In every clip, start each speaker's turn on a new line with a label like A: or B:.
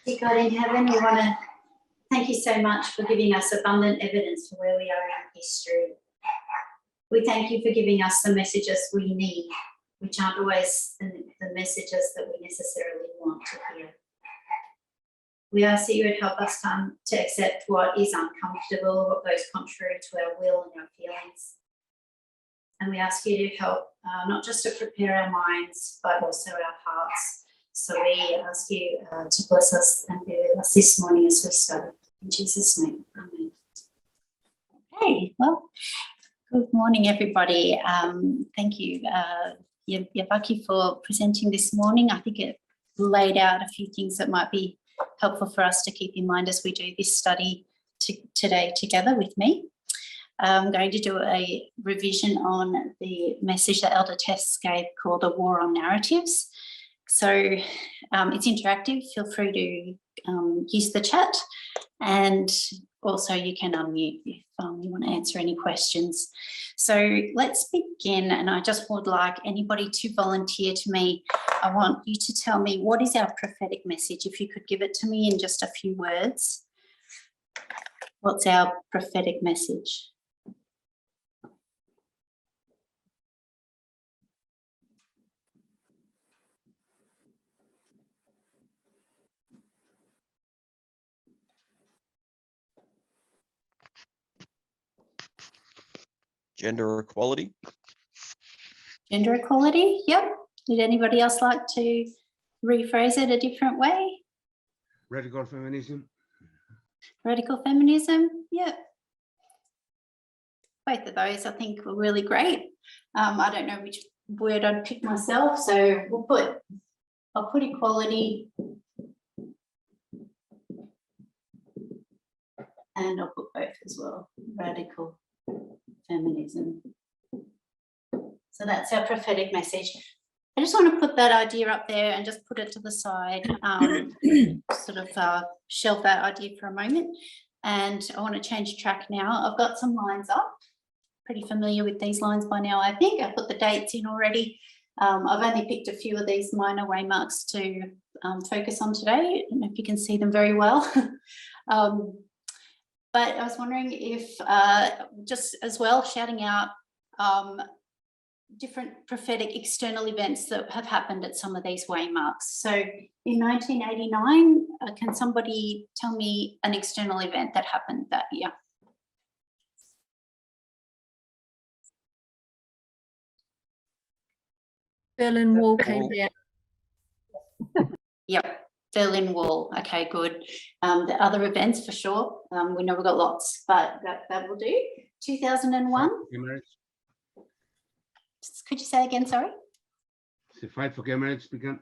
A: Dear God in heaven, we want to thank you so much for giving us abundant evidence for where we are in history. We thank you for giving us the messages we need, which aren't always the messages that we necessarily want to hear. We ask that you would help us to accept what is uncomfortable, what goes contrary to our will and our feelings. And we ask you to help not just to prepare our minds, but also our hearts. So we ask you to bless us and be with us this morning as we study. In Jesus' name, amen. Okay, well, good morning, everybody. Thank you, Yabaki, for presenting this morning. I think it laid out a few things that might be helpful for us to keep in mind as we do this study today together with me. I'm going to do a revision on the message that Elder Tess gave called The War on Narratives. So it's interactive. Feel free to use the chat, and also you can unmute if you want to answer any questions. So let's begin, and I just would like anybody to volunteer to me. I want you to tell me, what is our prophetic message? If you could give it to me in just a few words. What's our prophetic message?
B: Gender equality.
A: Gender equality, yep. Would anybody else like to rephrase it a different way?
C: Radical feminism.
A: Radical feminism, yep. Both of those I think were really great. I don't know which word I'd pick myself, so I'll put equality, and I'll put both as well, radical feminism. So that's our prophetic message. I just want to put that idea up there and just put it to the side, shelve that idea for a moment. And I want to change track now. I've got some lines up. Pretty familiar with these lines by now, I think. I've put the dates in already. I've only picked a few of these minor waymarks to focus on today. I don't know if you can see them very well. But I was wondering if, just as well, shouting out different prophetic external events that have happened at some of these waymarks. So in 1989, can somebody tell me an external event that happened that year?
D: Berlin Wall came down.
A: Yep, Berlin Wall. Okay, good. The other events for sure. We know we've got lots, but that will do. 2001. Could you say again, sorry?
C: The fight for gay marriage began.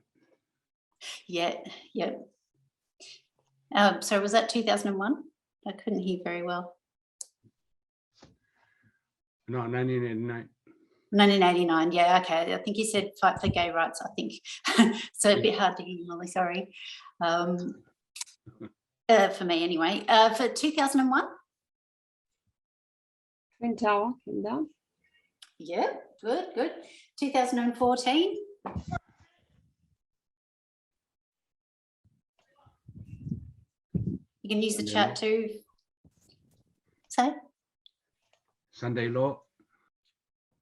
A: Yeah. So was that 2001? I couldn't hear very well.
C: No, 1989.
A: 1989, yeah, okay. I think you said fight for gay rights, I think. So a bit hard to hear, Molly, sorry. For me anyway. For 2001?
D: Twin Tower came down.
A: Yeah, good. 2014? You can use the chat too. So?
C: Sunday Law.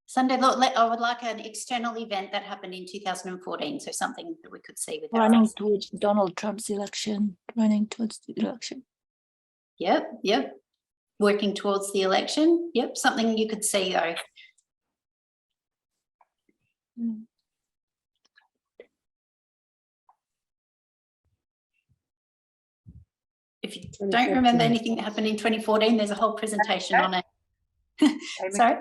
A: Sunday Law, I would like an external event that happened in 2014, so something that we could see with our eyes.
E: Towards Donald Trump's election, running towards the election.
A: Yep. Working towards the election. Yep, something you could see though. If you don't remember anything that happened in 2014, there's a whole presentation on it. Sorry?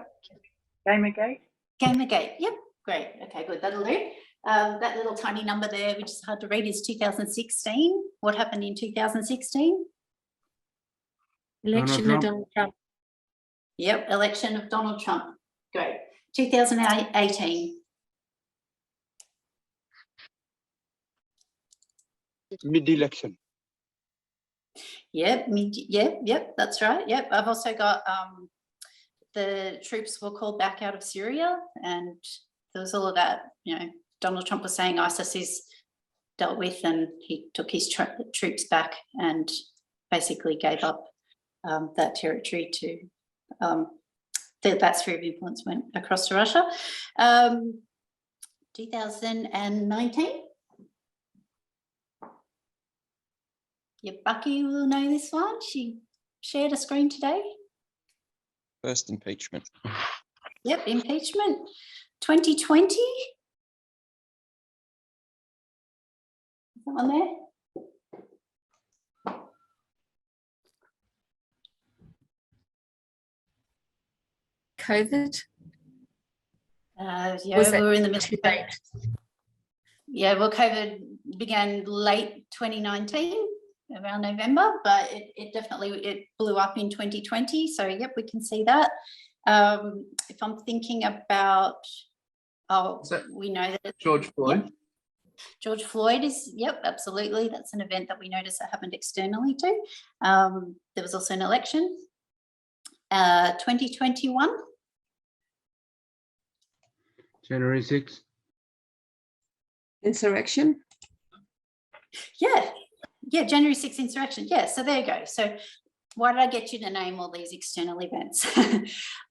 D: Gamergate.
A: Gamergate, yep, great. Okay, good, that'll do. That little tiny number there, which is hard to read, is 2016. What happened in 2016?
D: Election of Donald Trump.
A: Yep, election of Donald Trump. Great. 2018.
F: Mid-election.
A: Yep, that's right. Yep, I've also got the troops were called back out of Syria, and there was all of that. You know, Donald Trump was saying ISIS is dealt with, and he took his troops back and basically gave up that territory to that sphere of influence went across to Russia. 2019. Yeah, Bucky will know this one. She shared a screen today.
B: First impeachment.
A: Yep, impeachment. 2020. Is that one there?
D: COVID.
A: Yeah,
D: Was
A: we
D: that
A: were in the middle.
D: too late?
A: Yeah, well, COVID began late 2019, around November, but it definitely blew up in 2020. So, yep, we can see that. If I'm thinking about, we know that
G: George Floyd.
A: Yep, George Floyd is, yep, absolutely. That's an event that we noticed that happened externally too. There was also an election. 2021.
C: January 6th.
D: Insurrection.
A: Yeah, January 6th insurrection. Yeah, so there you go. So why did I get you to name all these external events?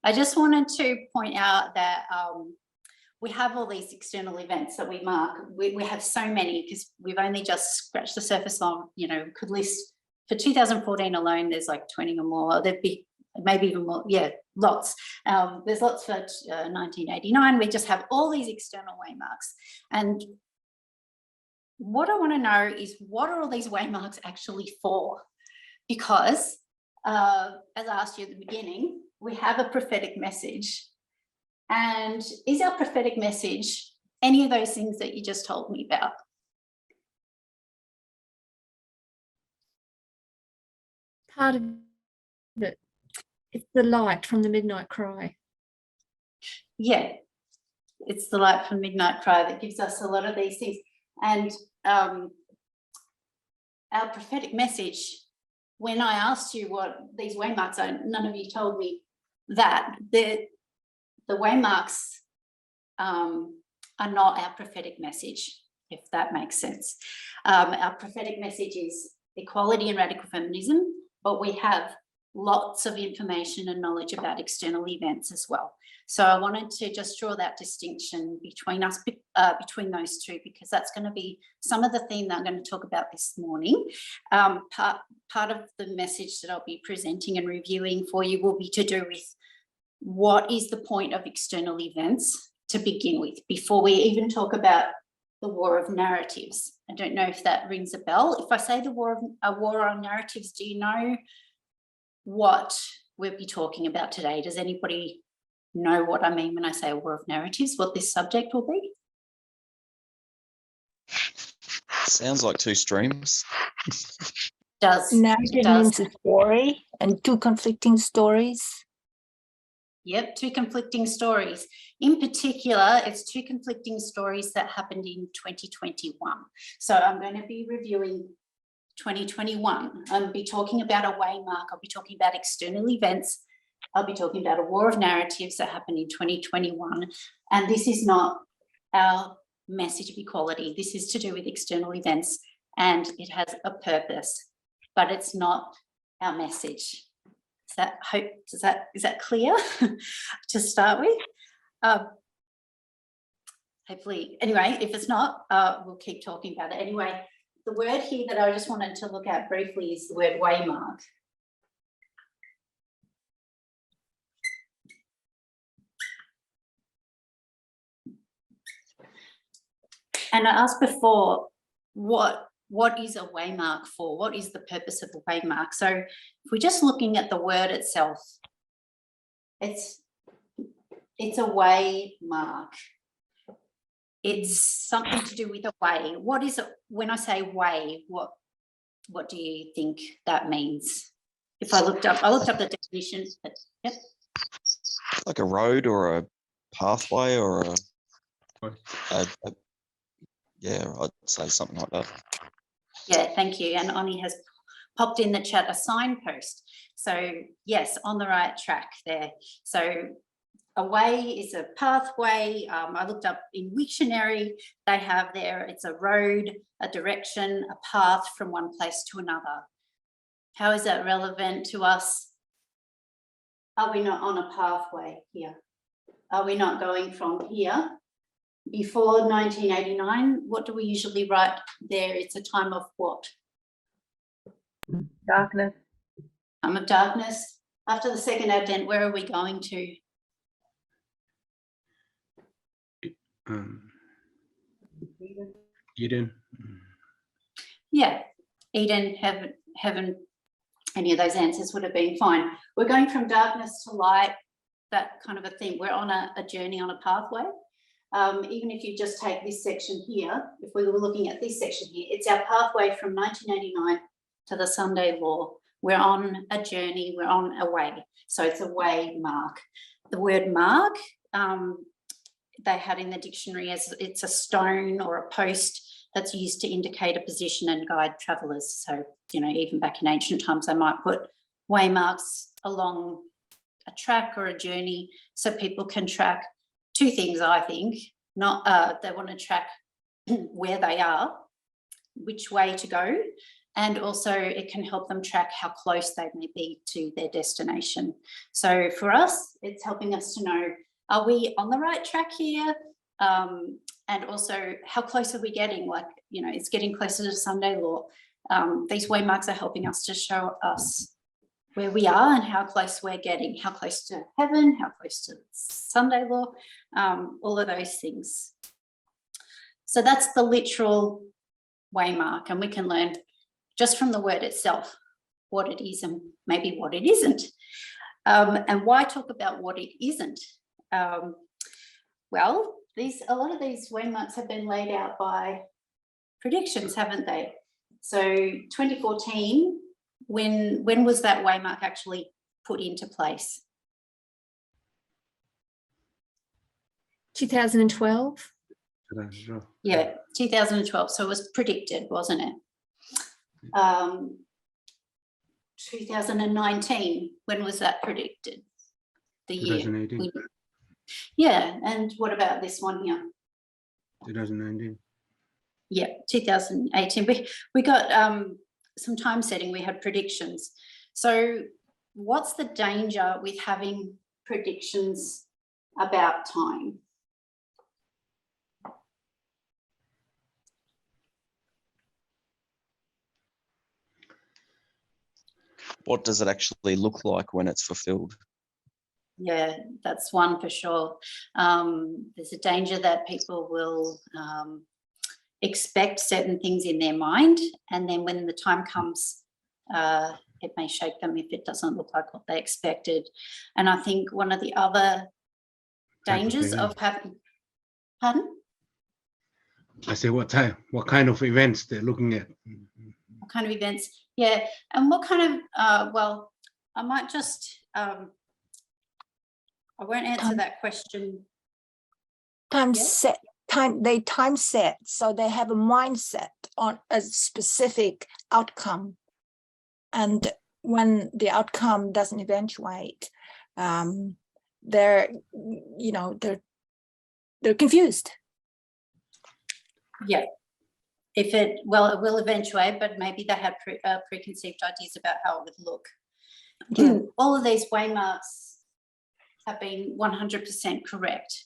A: I just wanted to point out that we have all these external events that we mark. We have so many because we've only just scratched the surface on, you know, could list for 2014 alone, there's like 20 or more. There'd be maybe even more, yeah, lots. There's lots for 1989. We just have all these external waymarks. And what I want to know is, what are all these waymarks actually for? Because as I asked you at the beginning, we have a prophetic message. And is our prophetic message any of those things that you just told me about?
D: Part of it. It's the light from the midnight cry.
A: Yeah, it's the light from midnight cry that gives us a lot of these things. And our prophetic message, when I asked you what these waymarks are, none of you told me that. The waymarks are not our prophetic message, if that makes sense. Our prophetic message is equality and radical feminism, but we have lots of information and knowledge about external events as well. So I wanted to just draw that distinction between us, between those two, because that's going to be some of the theme that I'm going to talk about this morning. Part of the message that I'll be presenting and reviewing for you will be to do with what is the point of external events to begin with, before we even talk about the war of narratives. I don't know if that rings a bell. If I say a war on narratives, do you know what we'll be talking about today? Does anybody know what I mean when I say a war of narratives, what this subject will be?
B: Sounds like two streams.
E: Narrative means a story and two conflicting stories.
A: Yep, two conflicting stories. In particular, it's two conflicting stories that happened in 2021. So I'm going to be reviewing 2021. I'll be talking about a waymark. I'll be talking about external events. I'll be talking about a war of narratives that happened in 2021. And this is not our message of equality. This is to do with external events, and it has a purpose, but it's not our message. Is that clear to start with? Hopefully, anyway, if it's not, we'll keep talking about it. Anyway, the word here that I just wanted to look at briefly is the word waymark. And I asked before, what is a waymark for? What is the purpose of a waymark? So if we're just looking at the word itself, it's a waymark. It's something to do with a way. What is it? When I say way, what do you think that means? If I looked up the definition, but yep.
B: Like a road or a pathway or yeah, I'd say something like that.
A: Yeah, thank you. And Ani has popped in the chat a signpost. So yes, on the right track there. So a way is a pathway. I looked up in Wiktionary, they have there, it's a road, a direction, a path from one place to another. How is that relevant to us? Are we not on a pathway here? Are we not going from here? Before 1989, what do we usually write there? It's a time of what?
G: Darkness.
A: Time of darkness. After the second Advent, where are we going to?
C: Eden.
A: Yeah, Eden, heaven, any of those answers would have been fine. We're going from darkness to light, that kind of a thing. We're on a journey, on a pathway. Even if you just take this section here, if we were looking at this section here, it's our pathway from 1989 to the Sunday law. We're on a journey, we're on a way. So it's a way mark. The word mark, they had in the dictionary as it's a stone or a post that's used to indicate a position and guide travellers. So, you know, even back in ancient times, they might put waymarks along a track or a journey so people can track two things, I think. Not they want to track where they are, which way to go, and also it can help them track how close they may be to their destination. So for us, it's helping us to know, are we on the right track here? And also, how close are we getting? Like, you know, it's getting closer to Sunday law. These waymarks are helping us to show us where we are and how close we're getting, how close to heaven, how close to Sunday law, all of those things. So that's the literal waymark, and we can learn just from the word itself what it is and maybe what it isn't. And why talk about what it isn't? Well, a lot of these waymarks have been laid out by predictions, haven't they? So 2014, when was that waymark actually put into place?
D: 2012.
A: Yeah, 2012. So it was predicted, wasn't it? 2019, when was that predicted? The year?
C: 2018.
A: Yeah, and what about this one here?
C: 2019.
A: Yeah, 2018. We got some time setting, we had predictions. So what's the danger with having predictions about time?
B: What does it actually look like when it's fulfilled?
A: Yeah, that's one for sure. There's a danger that people will expect certain things in their mind, and then when the time comes, it may shake them if it doesn't look like what they expected. And I think one of the other dangers of having, pardon?
C: I say what kind of events they're looking at.
A: What kind of events? Yeah, and what kind of, well, I might just, I won't answer that question.
E: Time
A: Yeah.
E: set, they time set, so they have a mindset on a specific outcome. And when the outcome doesn't eventuate, they're confused.
A: Yeah. If it, well, it will eventuate, but maybe they had preconceived ideas about how it would look.
E: Yeah.
A: All of these waymarks have been 100% correct.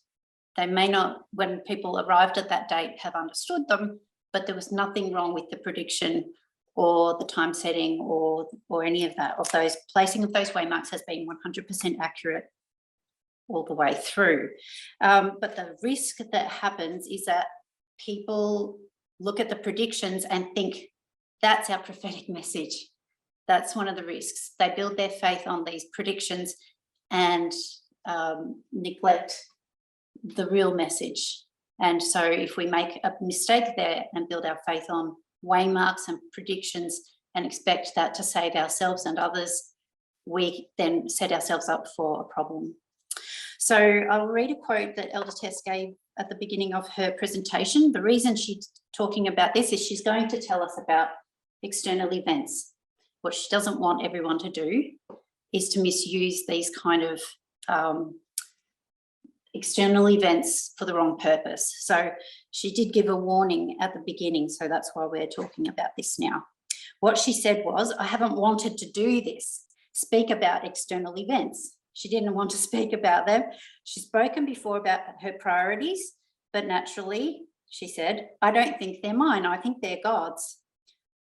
A: They may not, when people arrived at that date, have understood them, but there was nothing wrong with the prediction or the time setting or any of that. Of those, placing of those waymarks has been 100% accurate all the way through. But the risk that happens is that people look at the predictions and think that's our prophetic message. That's one of the risks. They build their faith on these predictions and neglect the real message. And so if we make a mistake there and build our faith on waymarks and predictions and expect that to save ourselves and others, we then set ourselves up for a problem. So I'll read a quote that Elder Tess gave at the beginning of her presentation. The reason she's talking about this is she's going to tell us about external events. What she doesn't want everyone to do is to misuse these kind of external events for the wrong purpose. So she did give a warning at the beginning, so that's why we're talking about this now. What she said was, I haven't wanted to do this, speak about external events. She didn't want to speak about them. She's spoken before about her priorities, but naturally, she said, I don't think they're mine, I think they're God's.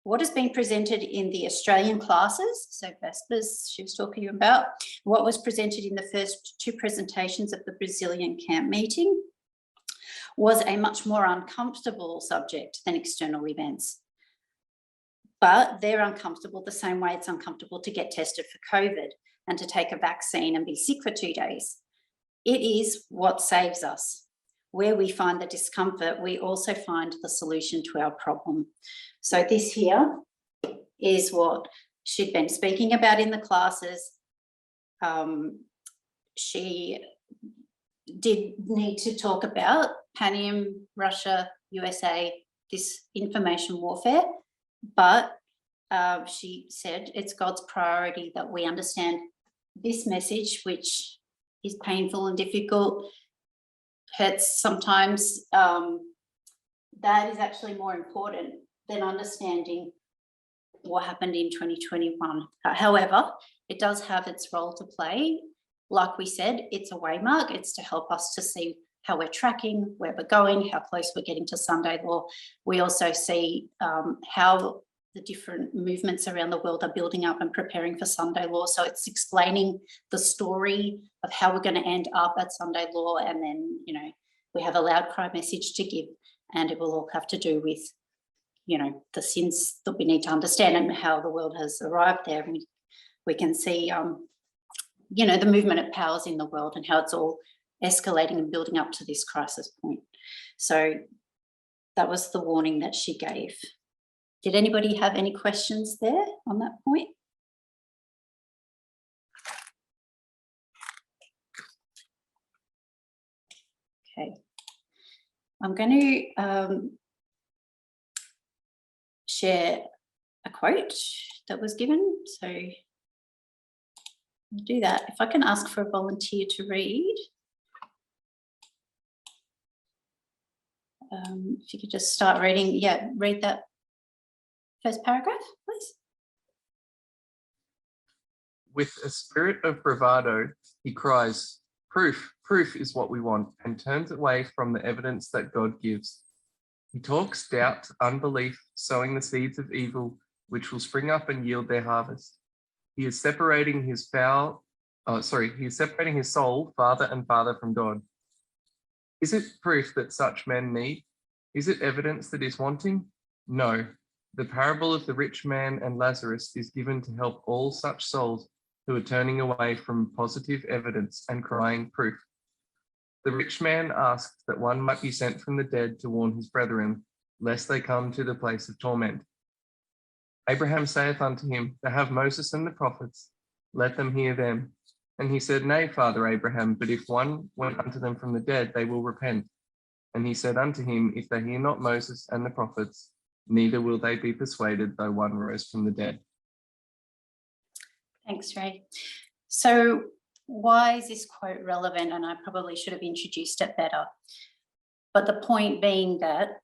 A: What has been presented in the Australian classes, so Vespers she was talking about, what was presented in the first two presentations of the Brazilian camp meeting was a much more uncomfortable subject than external events. But they're uncomfortable the same way it's uncomfortable to get tested for COVID and to take a vaccine and be sick for 2 days. It is what saves us. Where we find the discomfort, we also find the solution to our problem. So this here is what she'd been speaking about in the classes. She did need to talk about Panium, Russia, USA, this information warfare, but she said it's God's priority that we understand this message, which is painful and difficult, hurts sometimes. That is actually more important than understanding what happened in 2021. However, it does have its role to play. Like we said, it's a waymark. It's to help us to see how we're tracking, where we're going, how close we're getting to Sunday law. We also see how the different movements around the world are building up and preparing for Sunday law. So it's explaining the story of how we're going to end up at Sunday law. And then, you know, we have a loud cry message to give, and it will all have to do with, you know, the sins that we need to understand and how the world has arrived there. And we can see, you know, the movement of powers in the world and how it's all escalating and building up to this crisis point. So that was the warning that she gave. Did anybody have any questions there on that point? Okay. I'm going to share a quote that was given. So I'll do that. If I can ask for a volunteer to read. If you could just start reading, yeah, read that first paragraph, please.
G: With a spirit of bravado, he cries, "Proof, proof is what we want," and turns away from the evidence that God gives. He talks doubt, unbelief, sowing the seeds of evil, which will spring up and yield their harvest. He is separating his soul, father and father, from God. Is it proof that such men need? Is it evidence that is wanting? No. The parable of the rich man and Lazarus is given to help all such souls who are turning away from positive evidence and crying proof. The rich man asked that one might be sent from the dead to warn his brethren, lest they come to the place of torment. Abraham saith unto him, They have Moses and the prophets, let them hear them. And he said, Nay, Father Abraham, but if one went unto them from the dead, they will repent. And he said unto him, If they hear not Moses and the prophets, neither will they be persuaded, though one rose from the dead.
A: Thanks, Ray. So why is this quote relevant? And I probably should have introduced it better. But the point being that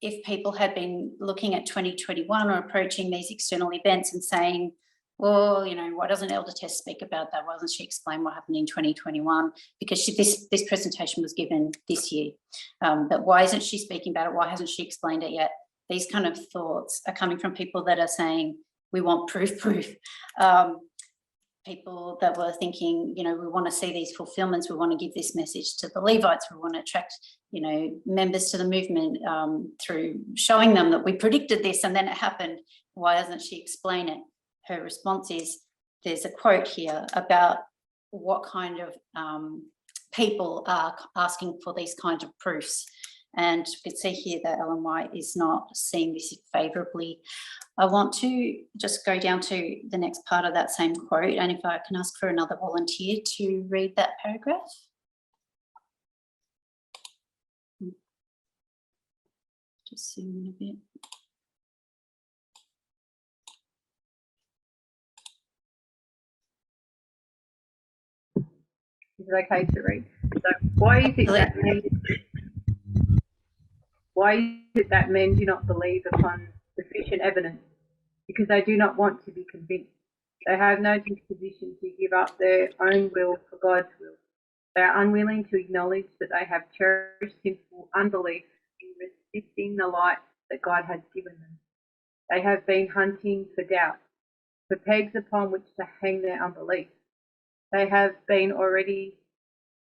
A: if people had been looking at 2021 or approaching these external events and saying, well, you know, why doesn't Elder Tess speak about that? Why doesn't she explain what happened in 2021? Because this presentation was given this year. But why isn't she speaking about it? Why hasn't she explained it yet? These kind of thoughts are coming from people that are saying, we want proof. People that were thinking, you know, we want to see these fulfillments. We want to give this message to the Levites. We want to attract, you know, members to the movement through showing them that we predicted this and then it happened. Why doesn't she explain it? Her response is, there's a quote here about what kind of people are asking for these kinds of proofs. And you can see here that Ellen White is not seeing this favourably. I want to just go down to the next part of that same quote, and if I can ask for another volunteer to read that paragraph. Just zoom in a bit.
H: Is it okay to read? So why is it that men do not believe upon sufficient evidence? Because they do not want to be convinced. They have no disposition to give up their own will for God's will. They are unwilling to acknowledge that they have cherished sinful unbelief in resisting the light that God has given them. They have been hunting for doubt, for pegs upon which to hang their unbelief. They have been ready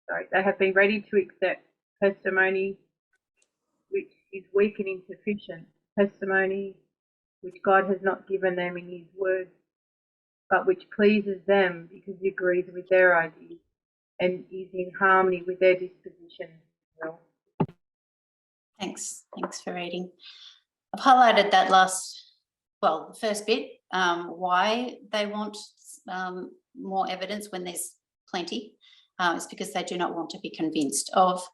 H: to accept testimony which is weak and insufficient, testimony which God has not given them in his word, but which pleases them because it agrees with their ideas and is in harmony with their disposition. Well,
A: Thanks for reading. I've highlighted that the first bit, why they want more evidence when there's plenty. It's because they do not want to be convinced of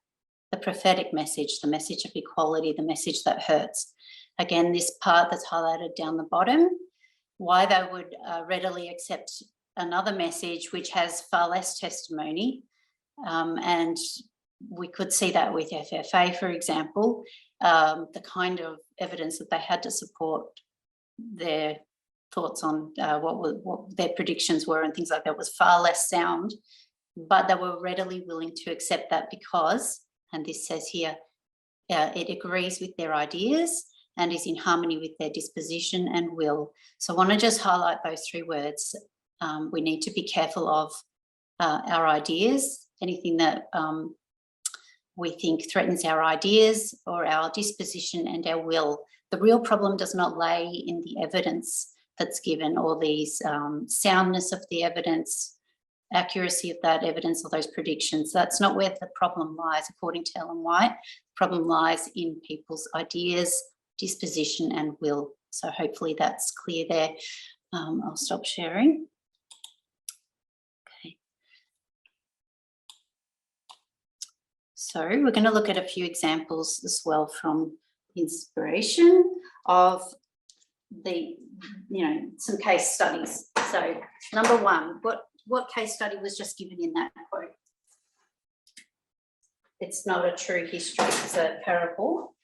A: the prophetic message, the message of equality, the message that hurts. Again, this part that's highlighted down the bottom, why they would readily accept another message which has far less testimony. And we could see that with FFA, for example, the kind of evidence that they had to support their thoughts on what their predictions were and things like that was far less sound, but they were readily willing to accept that because, and this says here, it agrees with their ideas and is in harmony with their disposition and will. So I want to just highlight those three words. We need to be careful of our ideas, anything that we think threatens our ideas or our disposition and our will. The real problem does not lay in the evidence that's given or the soundness of the evidence, accuracy of that evidence or those predictions. That's not where the problem lies, according to Ellen White. The problem lies in people's ideas, disposition and will. So hopefully that's clear there. I'll stop sharing. Okay. So we're going to look at a few examples as well from inspiration of some case studies. So number one, what case study was just given in that quote? It's not a true history, it's a parable.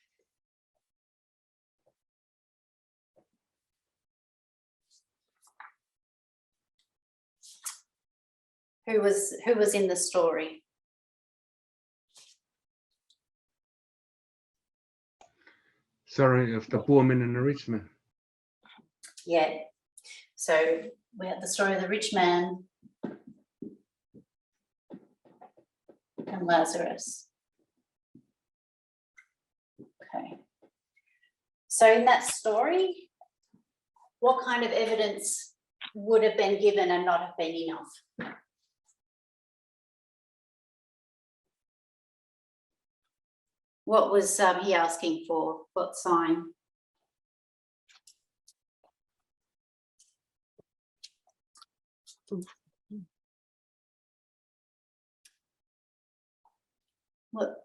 A: Who was in the story?
C: Sorry, of the poor man and the rich man.
A: Yeah. So we have the story of the rich man and Lazarus. Okay. So in that story, what kind of evidence would have been given and not have been enough? What was he asking for? What sign?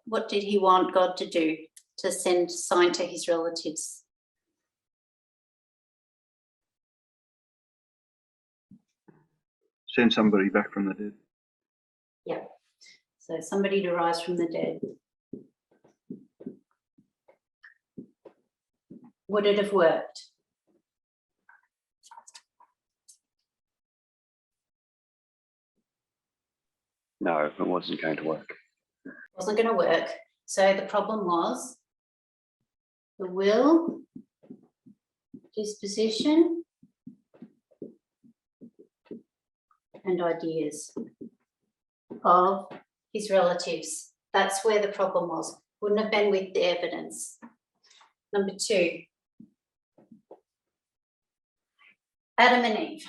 A: What did he want God to do? To send sign to his relatives?
F: Send somebody back from the dead.
A: Yeah. So somebody to rise from the dead. Would it have worked?
F: No, it wasn't going to work.
A: Wasn't going to work. So the problem was the will, disposition, and ideas of his relatives. That's where the problem was. Wouldn't have been with the evidence. Number two, Adam and Eve.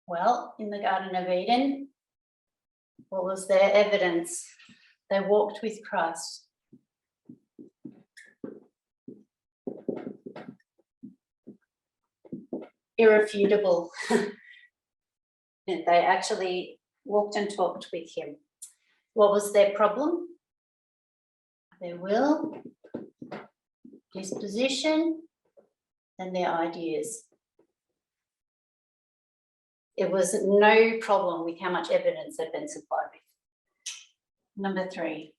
A: Well, in the Garden of Eden, what was their evidence? They walked with Christ. Irrefutable. They actually walked and talked with him. What was their problem? Their will, disposition, and their ideas. It was no problem with how much evidence they've been supplied with. Number 3.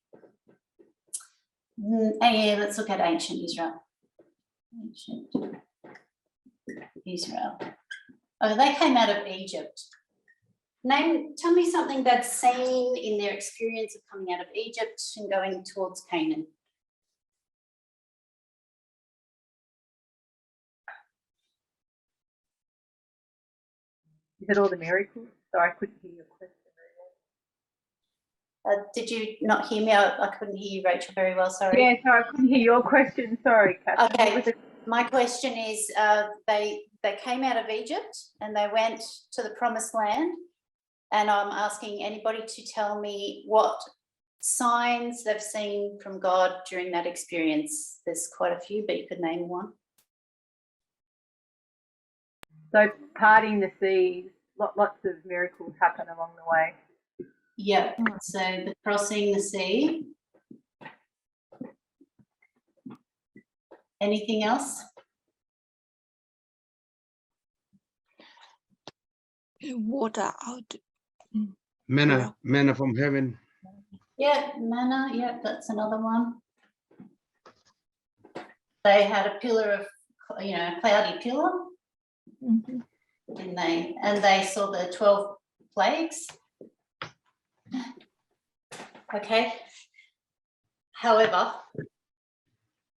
A: Yeah, let's look at ancient Israel. Ancient Israel. Oh, they came out of Egypt. Tell me something that's seen in their experience of coming out of Egypt and going towards Canaan.
H: Is it all the miracles? So I couldn't hear your question very well.
A: Did you not hear me? I couldn't hear you, Rachel, very well, sorry.
H: Yeah, so I couldn't hear your question. Sorry, Katherine.
A: Okay.
H: What was it?
A: My question is, they came out of Egypt and they went to the Promised Land, and I'm asking anybody to tell me what signs they've seen from God during that experience. There's quite a few, but you could name one.
H: So parting the seas, lots of miracles happen along the way.
A: Yeah, so the crossing the sea. Anything else?
E: Water out.
C: Manna from heaven.
A: Yeah, manna, yeah, that's another one. They had a pillar of, a cloudy pillar,
E: Mhm.
A: didn't they? And they saw the 12 plagues. Okay. However,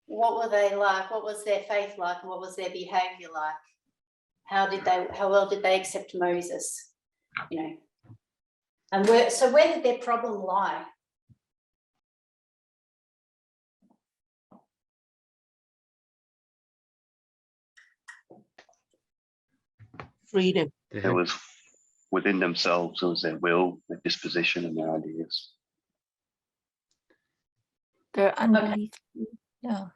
A: what were they like? What was their faith like? And what was their behavior like? How well did they accept Moses? And where did their problem lie?
I: Freedom.
F: It was within themselves. It was their will, their disposition, and their ideas.
E: Their unbelief. Yeah.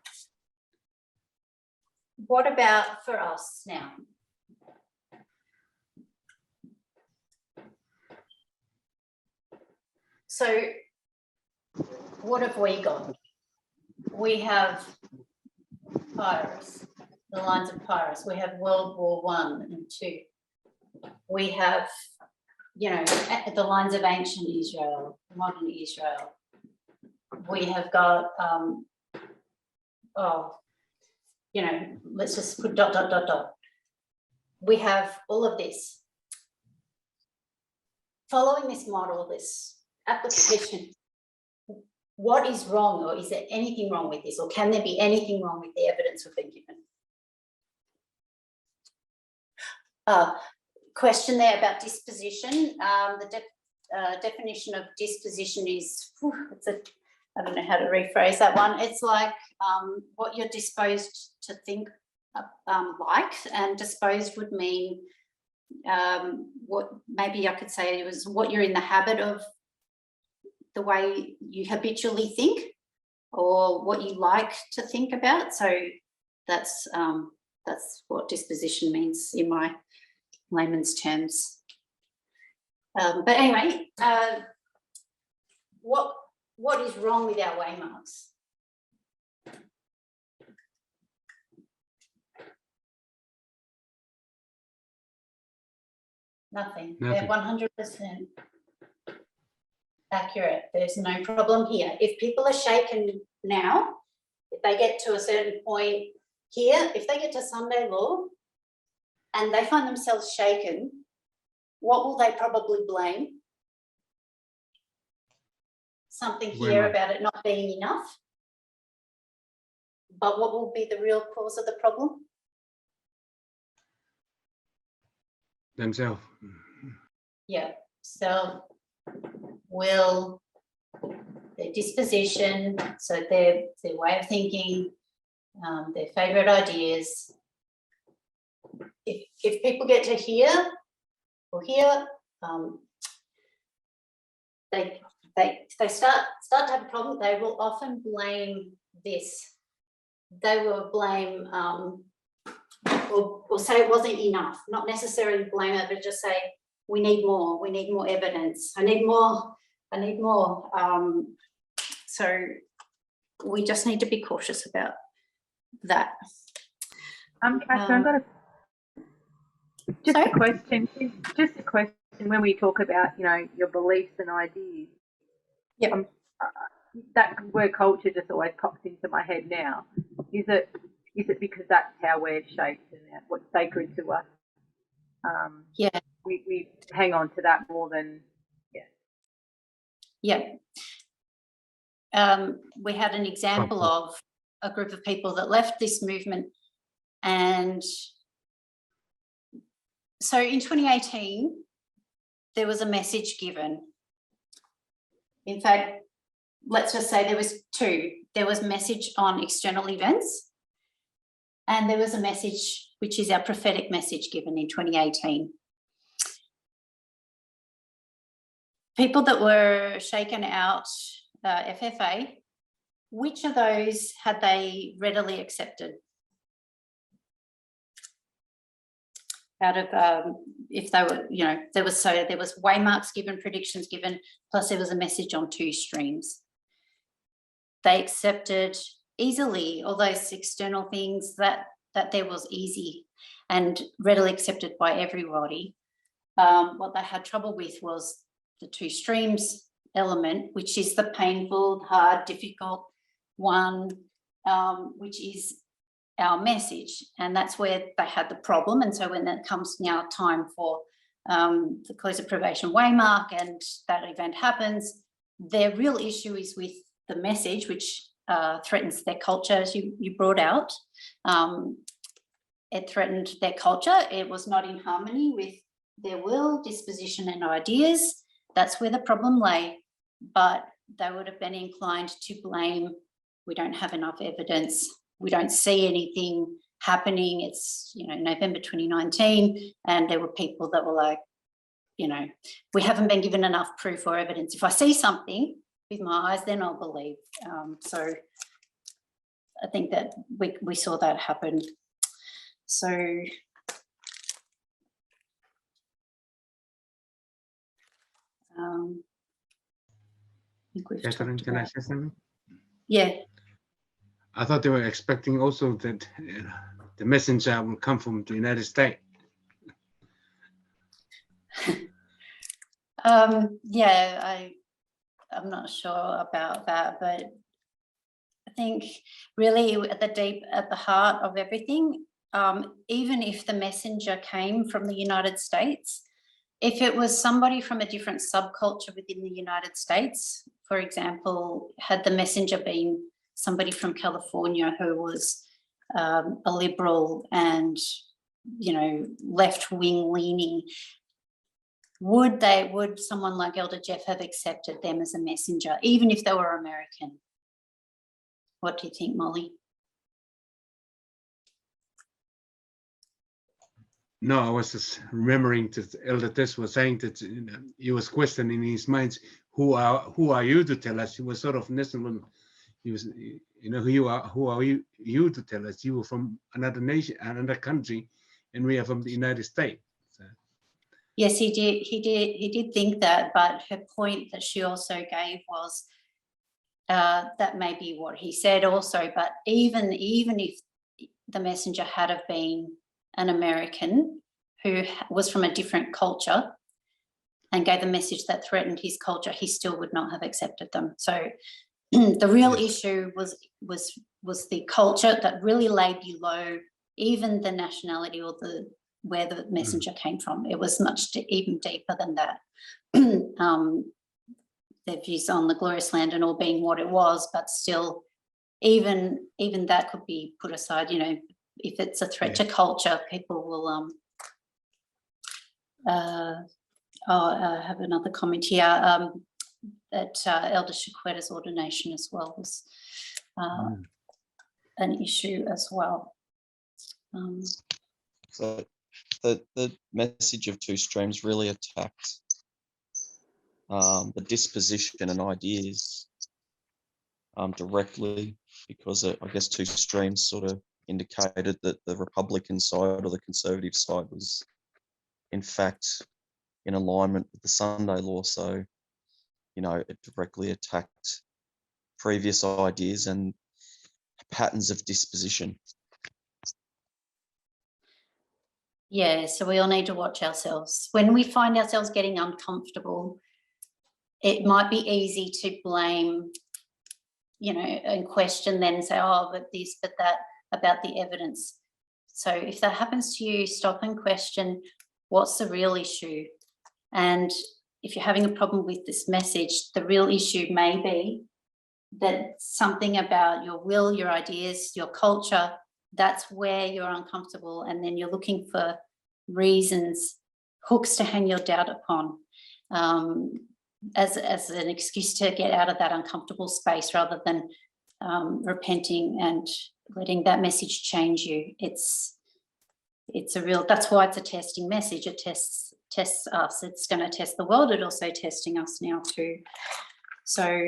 A: What about for us now? So what have we got? We have Pyrrhus, the lines of Pyrrhus. We have World War I and II. We have, the lines of ancient Israel, modern Israel. We have got, let's just put ... We have all of this. Following this model, this application, what is wrong, or is there anything wrong with this, or can there be anything wrong with the evidence we've been given? Question there about disposition. The definition of disposition is, I don't know how to rephrase that one. It's like what you're disposed to think like, and disposed would mean what maybe I could say it was what you're in the habit of, the way you habitually think, or what you like to think about. So that's what disposition means in my layman's terms. But anyway, what is wrong with our waymarks? Nothing. They're 100% accurate. There's no problem here. If people are shaken now, if they get to a certain point here, if they get to Sunday law and they find themselves shaken, what will they probably blame? Something here about it not being enough. But what will be the real cause of the problem?
C: Themselves.
A: Yeah, so will, their disposition, so their way of thinking, their favourite ideas. If people get to here or here, they start to have a problem. They will often blame this. They will blame or say it wasn't enough. Not necessarily blame it, but just say we need more. We need more evidence. I need more. I need more. So we just need to be cautious about that.
H: Katherine, Just
A: Sorry?
H: a question. Just a question. When we talk about, your beliefs and ideas,
A: Yep.
H: That word culture just always pops into my head now. Is it because that's how we're shaped and what's sacred to us?
A: Yeah.
H: We hang on to that more than,
A: Yeah. We had an example of a group of people that left this movement, and so in 2018 there was a message given. In fact, let's just say there was two. There was a message on external events, and there was a message which is our prophetic message given in 2018. People that were shaken out, FFA, which of those had they readily accepted? Out of, if they were, there was waymarks given, predictions given, plus there was a message on two streams. They accepted easily all those external things that there was easy and readily accepted by everybody. What they had trouble with was the two streams element, which is the painful, hard, difficult one, which is our message, and that's where they had the problem. And so when it comes now time for the close of probation waymark and that event happens, their real issue is with the message, which threatens their culture, as you brought out. It threatened their culture. It was not in harmony with their will, disposition and ideas. That's where the problem lay. But they would have been inclined to blame, we don't have enough evidence, we don't see anything happening. It's, November 2019, and there were people that were like, we haven't been given enough proof or evidence. If I see something with my eyes, then I'll believe. So I think that we saw that happen. So I think we've
C: Katherine,
A: talked
C: can I
A: about,
C: say something?
A: yeah.
C: I thought they were expecting also that the messenger will come from the United States.
A: Yeah, I'm not sure about that, but I think really at the heart of everything, even if the messenger came from the United States, if it was somebody from a different subculture within the United States, for example, had the messenger been somebody from California who was a liberal and, left-wing leaning, would someone like Elder Jeff have accepted them as a messenger, even if they were American? What do you think, Molly?
C: No, I was just remembering that Elder Tess was saying that he was questioning in his mind, who are you to tell us? He was sort of national. He was, who are you to tell us? You were from another nation, another country, and we are from the United States. So.
A: Yes, he did. He did think that, but her point that she also gave was that may be what he said also. But even if the messenger had have been an American who was from a different culture and gave a message that threatened his culture, he still would not have accepted them. So the real issue was the culture that really lay below even the nationality or where the messenger came from. It was much even deeper than that. Their views on the glorious land and all being what it was, but still, even that could be put aside. If it's a threat to culture, people will. I have another comment here. That Elder Chiquetta's ordination as well was an issue as well.
B: So the message of two streams really attacked the disposition and ideas directly, because I guess two streams sort of indicated that the Republican side or the conservative side was in fact in alignment with the Sunday law. So, it directly attacked previous ideas and patterns of disposition.
A: Yeah, so we all need to watch ourselves. When we find ourselves getting uncomfortable, it might be easy to blame, you know, and question then say, oh, but this, but that, about the evidence. So if that happens to you, stop and question, what's the real issue? And if you're having a problem with this message, the real issue may be that something about your will, your ideas, your culture, that's where you're uncomfortable, and then you're looking for reasons, hooks to hang your doubt upon, as an excuse to get out of that uncomfortable space rather than repenting and letting that message change you. It's a real, that's why it's a testing message. It tests us. It's going to test the world. It's also testing us now too. So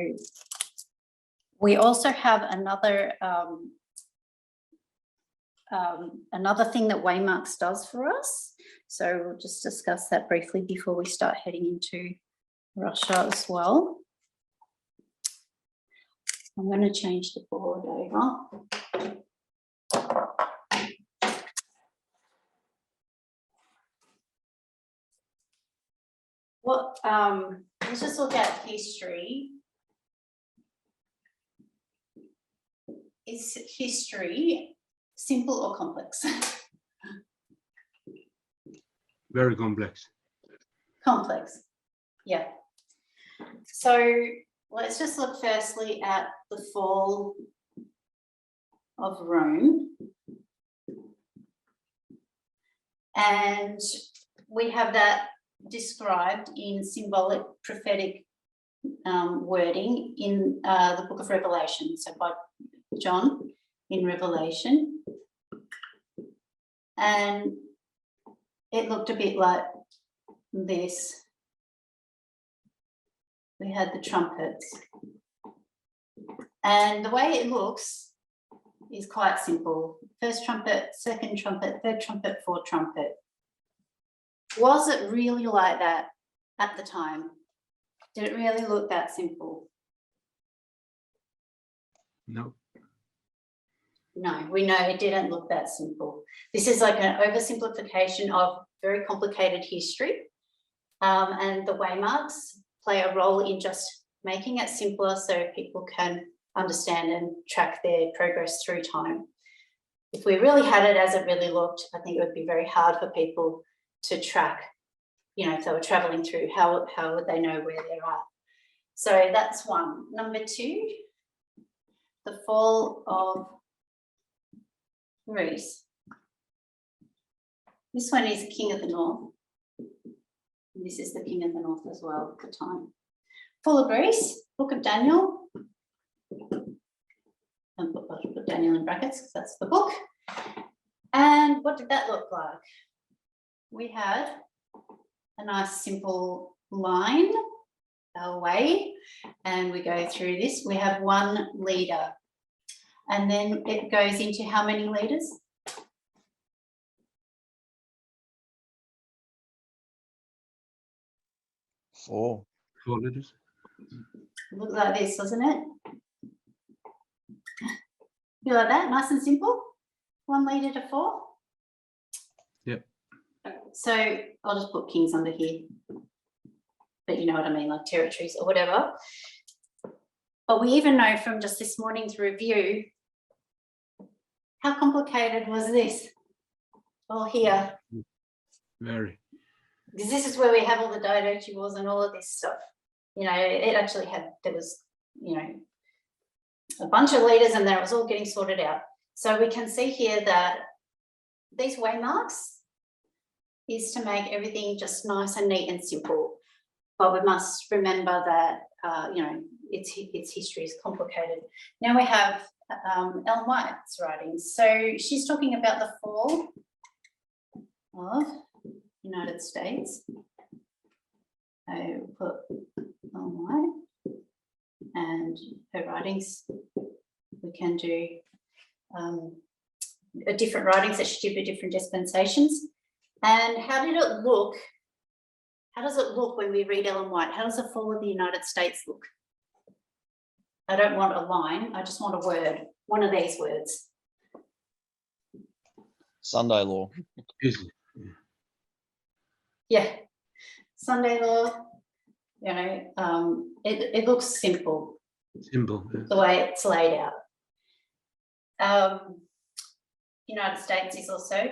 A: we also have another another thing that Waymarks does for us. So we'll just discuss that briefly before we start heading into Russia as well. I'm going to change the board over. Let's just look at history. Is history simple or complex?
C: Very complex.
A: Complex, yeah. So let's just look firstly at the fall of Rome. And we have that described in symbolic prophetic wording in the book of Revelation, so by John in Revelation. And it looked a bit like this. We had the trumpets. And the way it looks is quite simple. First trumpet, second trumpet, third trumpet, fourth trumpet. Was it really like that at the time? Did it really look that simple?
C: No.
A: No, we know it didn't look that simple. This is like an oversimplification of very complicated history. And the Waymarks play a role in just making it simpler so people can understand and track their progress through time. If we really had it as it really looked, I think it would be very hard for people to track, you know, if they were traveling through, how would they know where they're at? So that's one. Number two, the fall of Greece. This one is King of the North. And this is the King of the North as well at the time. Fall of Greece, Book of Daniel. And put Daniel in brackets because that's the book. And what did that look like? We had a nice simple line away, and we go through this. We have one leader, and then it goes into how many leaders?
B: Four.
C: 4 letters.
A: Look like this, doesn't it? Feel like that, nice and simple. 1 leader to 4.
C: Yep.
A: So I'll just put kings under here, but you know what I mean, like territories or whatever. But we even know from just this morning's review, how complicated was this? All here.
C: Very.
A: Because this is where we have all the Daidochi wars and all of this stuff. You know, it actually had, there was, you know, a bunch of leaders and then it was all getting sorted out. So we can see here that these Waymarks is to make everything just nice and neat and simple. But we must remember that, you know, its history is complicated. Now we have Ellen White's writings. So she's talking about the fall of United States. I put Ellen White and her writings. We can do different writings that she did with different dispensations. And how did it look? How does it look when we read Ellen White? How does the fall of the United States look? I don't want a line, I just want a word, one of these words.
B: Sunday law.
C: Easy.
A: Yeah, Sunday law, you know, it looks simple
C: Simple.
A: the way it's laid out. United States is also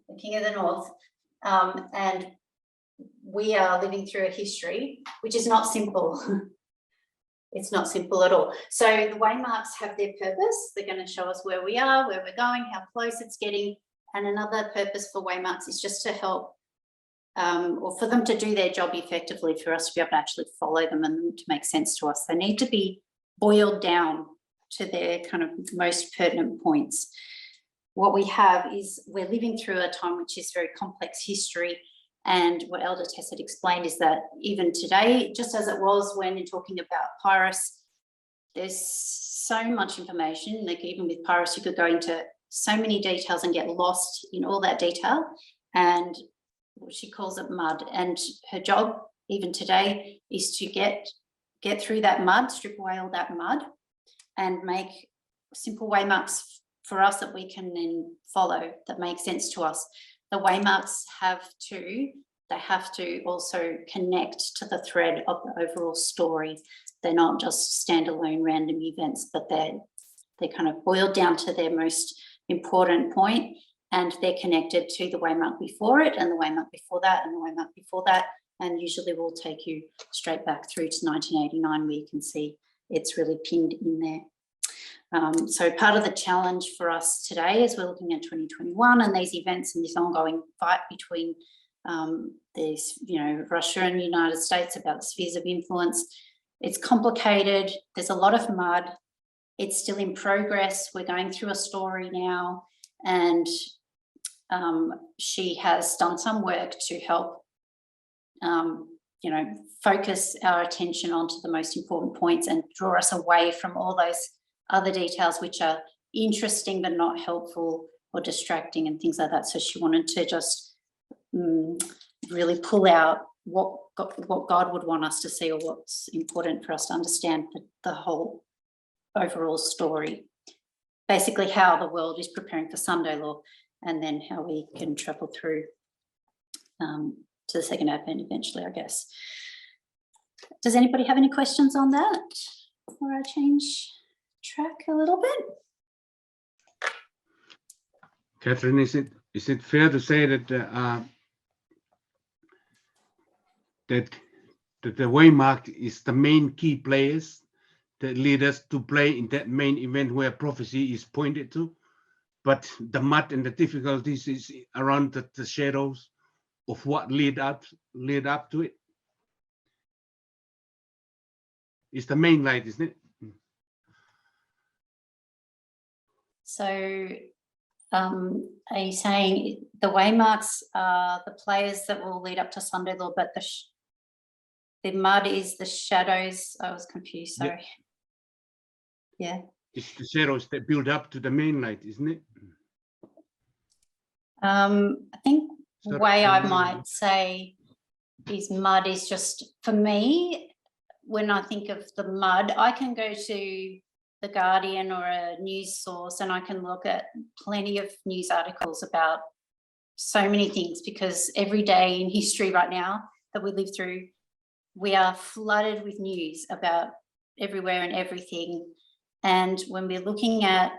A: the king of the north, and we are living through a history which is not simple. It's not simple at all. So the waymarks have their purpose. They're going to show us where we are, where we're going, how close it's getting. And another purpose for waymarks is just to help, or for them to do their job effectively, for us to be able to actually follow them and them to make sense to us. They need to be boiled down to their kind of most pertinent points. What we have is we're living through a time which is very complex history. And what Elder Tess had explained is that even today, just as it was when you're talking about Pyrrhus, there's so much information, like even with Pyrrhus, you could go into so many details and get lost in all that detail. And she calls it mud. And her job, even today, is to get through that mud, strip away all that mud, and make simple waymarks for us that we can then follow, that make sense to us. The waymarks have to also connect to the thread of the overall story. They're not just standalone random events, but they're kind of boiled down to their most important point, and they're connected to the waymark before it and the waymark before that and the waymark before that, and usually will take you straight back through to 1989, where you can see it's really pinned in there. So part of the challenge for us today is we're looking at 2021 and these events and this ongoing fight between Russia and the United States about the spheres of influence. It's complicated. There's a lot of mud. It's still in progress. We're going through a story now, and she has done some work to help, focus our attention onto the most important points and draw us away from all those other details which are interesting but not helpful or distracting and things like that. So she wanted to just really pull out what God would want us to see, or what's important for us to understand the whole overall story. Basically how the world is preparing for Sunday law, and then how we can travel through to the second Advent eventually, I guess. Does anybody have any questions on that before I change track a little bit?
C: Katherine, is it fair to say that that the waymark is the main key players that lead us to play in that main event where prophecy is pointed to, but the mud and the difficulties is around the shadows of what lead up to it? It's the main light, isn't it?
A: So are you saying the waymarks are the players that will lead up to Sunday law, but the mud is the shadows? I was confused, sorry. Yeah.
C: It's the shadows that build up to the main light, isn't it?
A: I think the way I
C: Sorry.
A: might say is mud is just, for me, when I think of the mud, I can go to The Guardian or a news source and I can look at plenty of news articles about so many things, because every day in history right now that we live through, we are flooded with news about everywhere and everything. And when we're looking at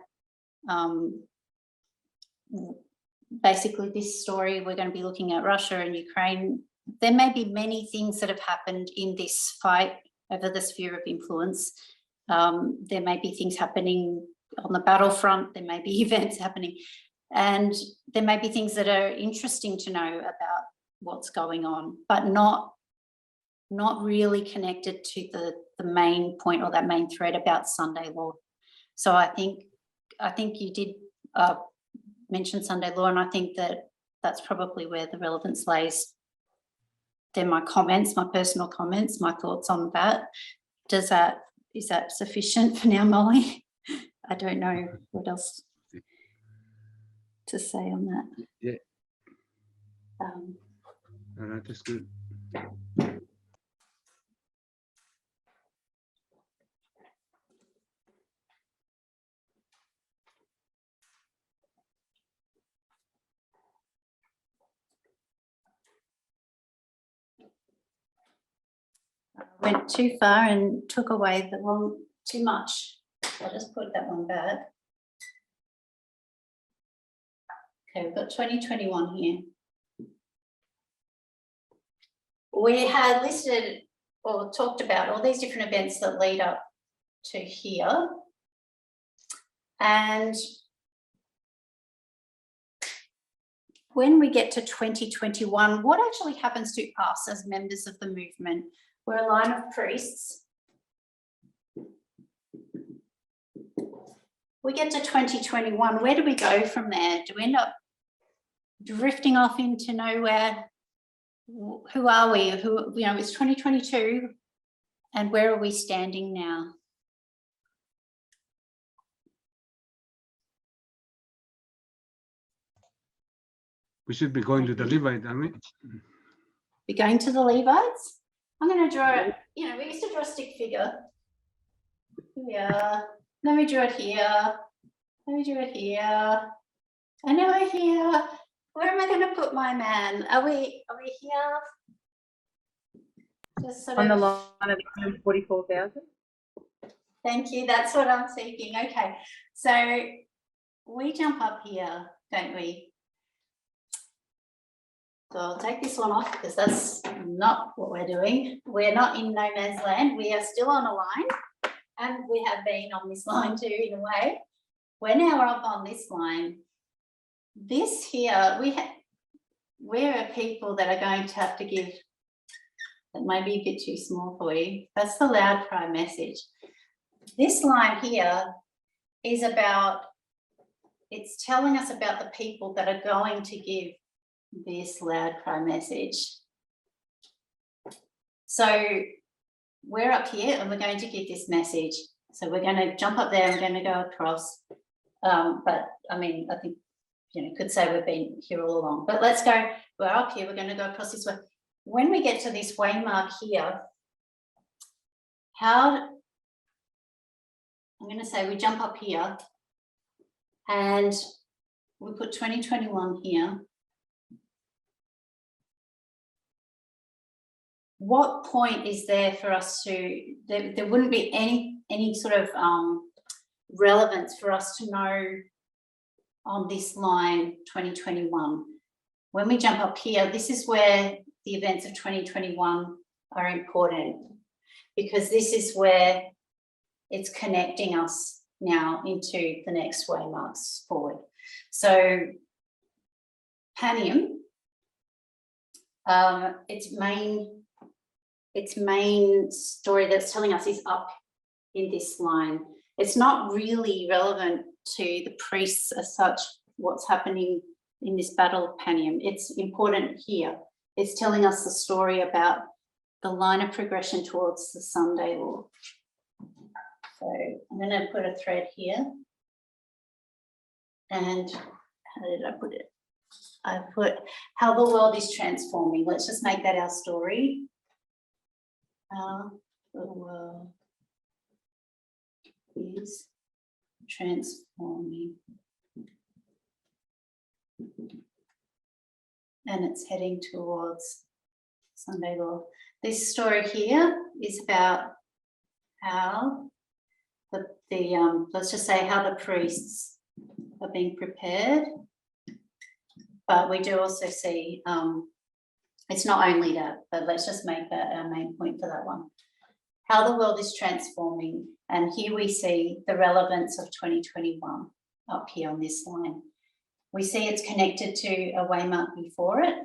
A: basically this story, we're going to be looking at Russia and Ukraine. There may be many things that have happened in this fight over the sphere of influence. There may be things happening on the battlefront, there may be events happening, and there may be things that are interesting to know about what's going on, but not really connected to the main point or that main thread about Sunday law. So I think you did mention Sunday law, and I think that's probably where the relevance lays. They're my comments, my personal comments, my thoughts on that. Is that sufficient for now, Molly? I don't know what else to say on that.
C: Yeah. All right, that's good.
A: went too far and took away the wrong, too much. I'll just put that one back. Okay, we've got 2021 here. We had listed or talked about all these different events that lead up to here. And when we get to 2021, what actually happens to us as members of the movement? We're a line of priests. We get to 2021, where do we go from there? Do we end up drifting off into nowhere? Who are we? Who, you know, it's 2022, and where are we standing now?
C: We should be going to the Levite, aren't we?
A: We're going to the Levites. I'm going to draw, you know, we used to draw a stick figure. Here we are. Let me draw it here. Let me draw it here. And now we're here. Where am I going to put my man? Are we here? Just sort
H: On the
A: of,
H: line of 144,000.
A: thank you. That's what I'm thinking. Okay. So we jump up here, don't we? So I'll take this one off because that's not what we're doing. We're not in no man's land. We are still on a line, and we have been on this line too in a way. We're now up on this line. This here, we're people that are going to have to give, that may be a bit too small for you. That's the loud cry message. This line here is about, it's telling us about the people that are going to give this loud cry message. So we're up here and we're going to give this message. So we're going to jump up there and we're going to go across. But I mean, I think, you know, could say we've been here all along, but let's go, we're up here, we're going to go across this way. When we get to this waymark here, I'm going to say we jump up here and we put 2021 here. What point is there for us to, there wouldn't be any sort of relevance for us to know on this line 2021. When we jump up here, this is where the events of 2021 are important, because this is where it's connecting us now into the next waymarks forward. So Panium, its main story that's telling us is up in this line. It's not really relevant to the priests as such, what's happening in this battle of Panium. It's important here. It's telling us the story about the line of progression towards the Sunday law. So I'm going to put a thread here. And how did I put it? I put how the world is transforming. Let's just make that our story. How the world is transforming. And it's heading towards Sunday law. This story here is about how let's just say how the priests are being prepared. But we do also see, it's not only that, but let's just make that our main point for that one. How the world is transforming. And here we see the relevance of 2021 up here on this line. We see it's connected to a waymark before it.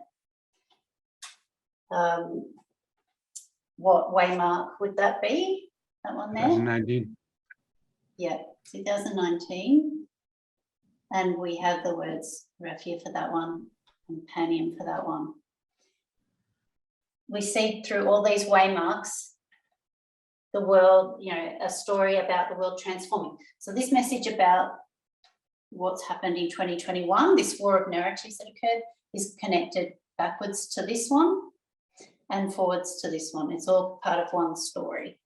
A: What waymark would that be? That one there?
C: 2019.
A: Yeah, 2019. And we have the words Raphia for that one and Panium for that one. We see through all these waymarks the world, you know, a story about the world transforming. So this message about what's happened in 2021, this war of narratives that occurred, is connected backwards to this one and forwards to this one. It's all part of one story.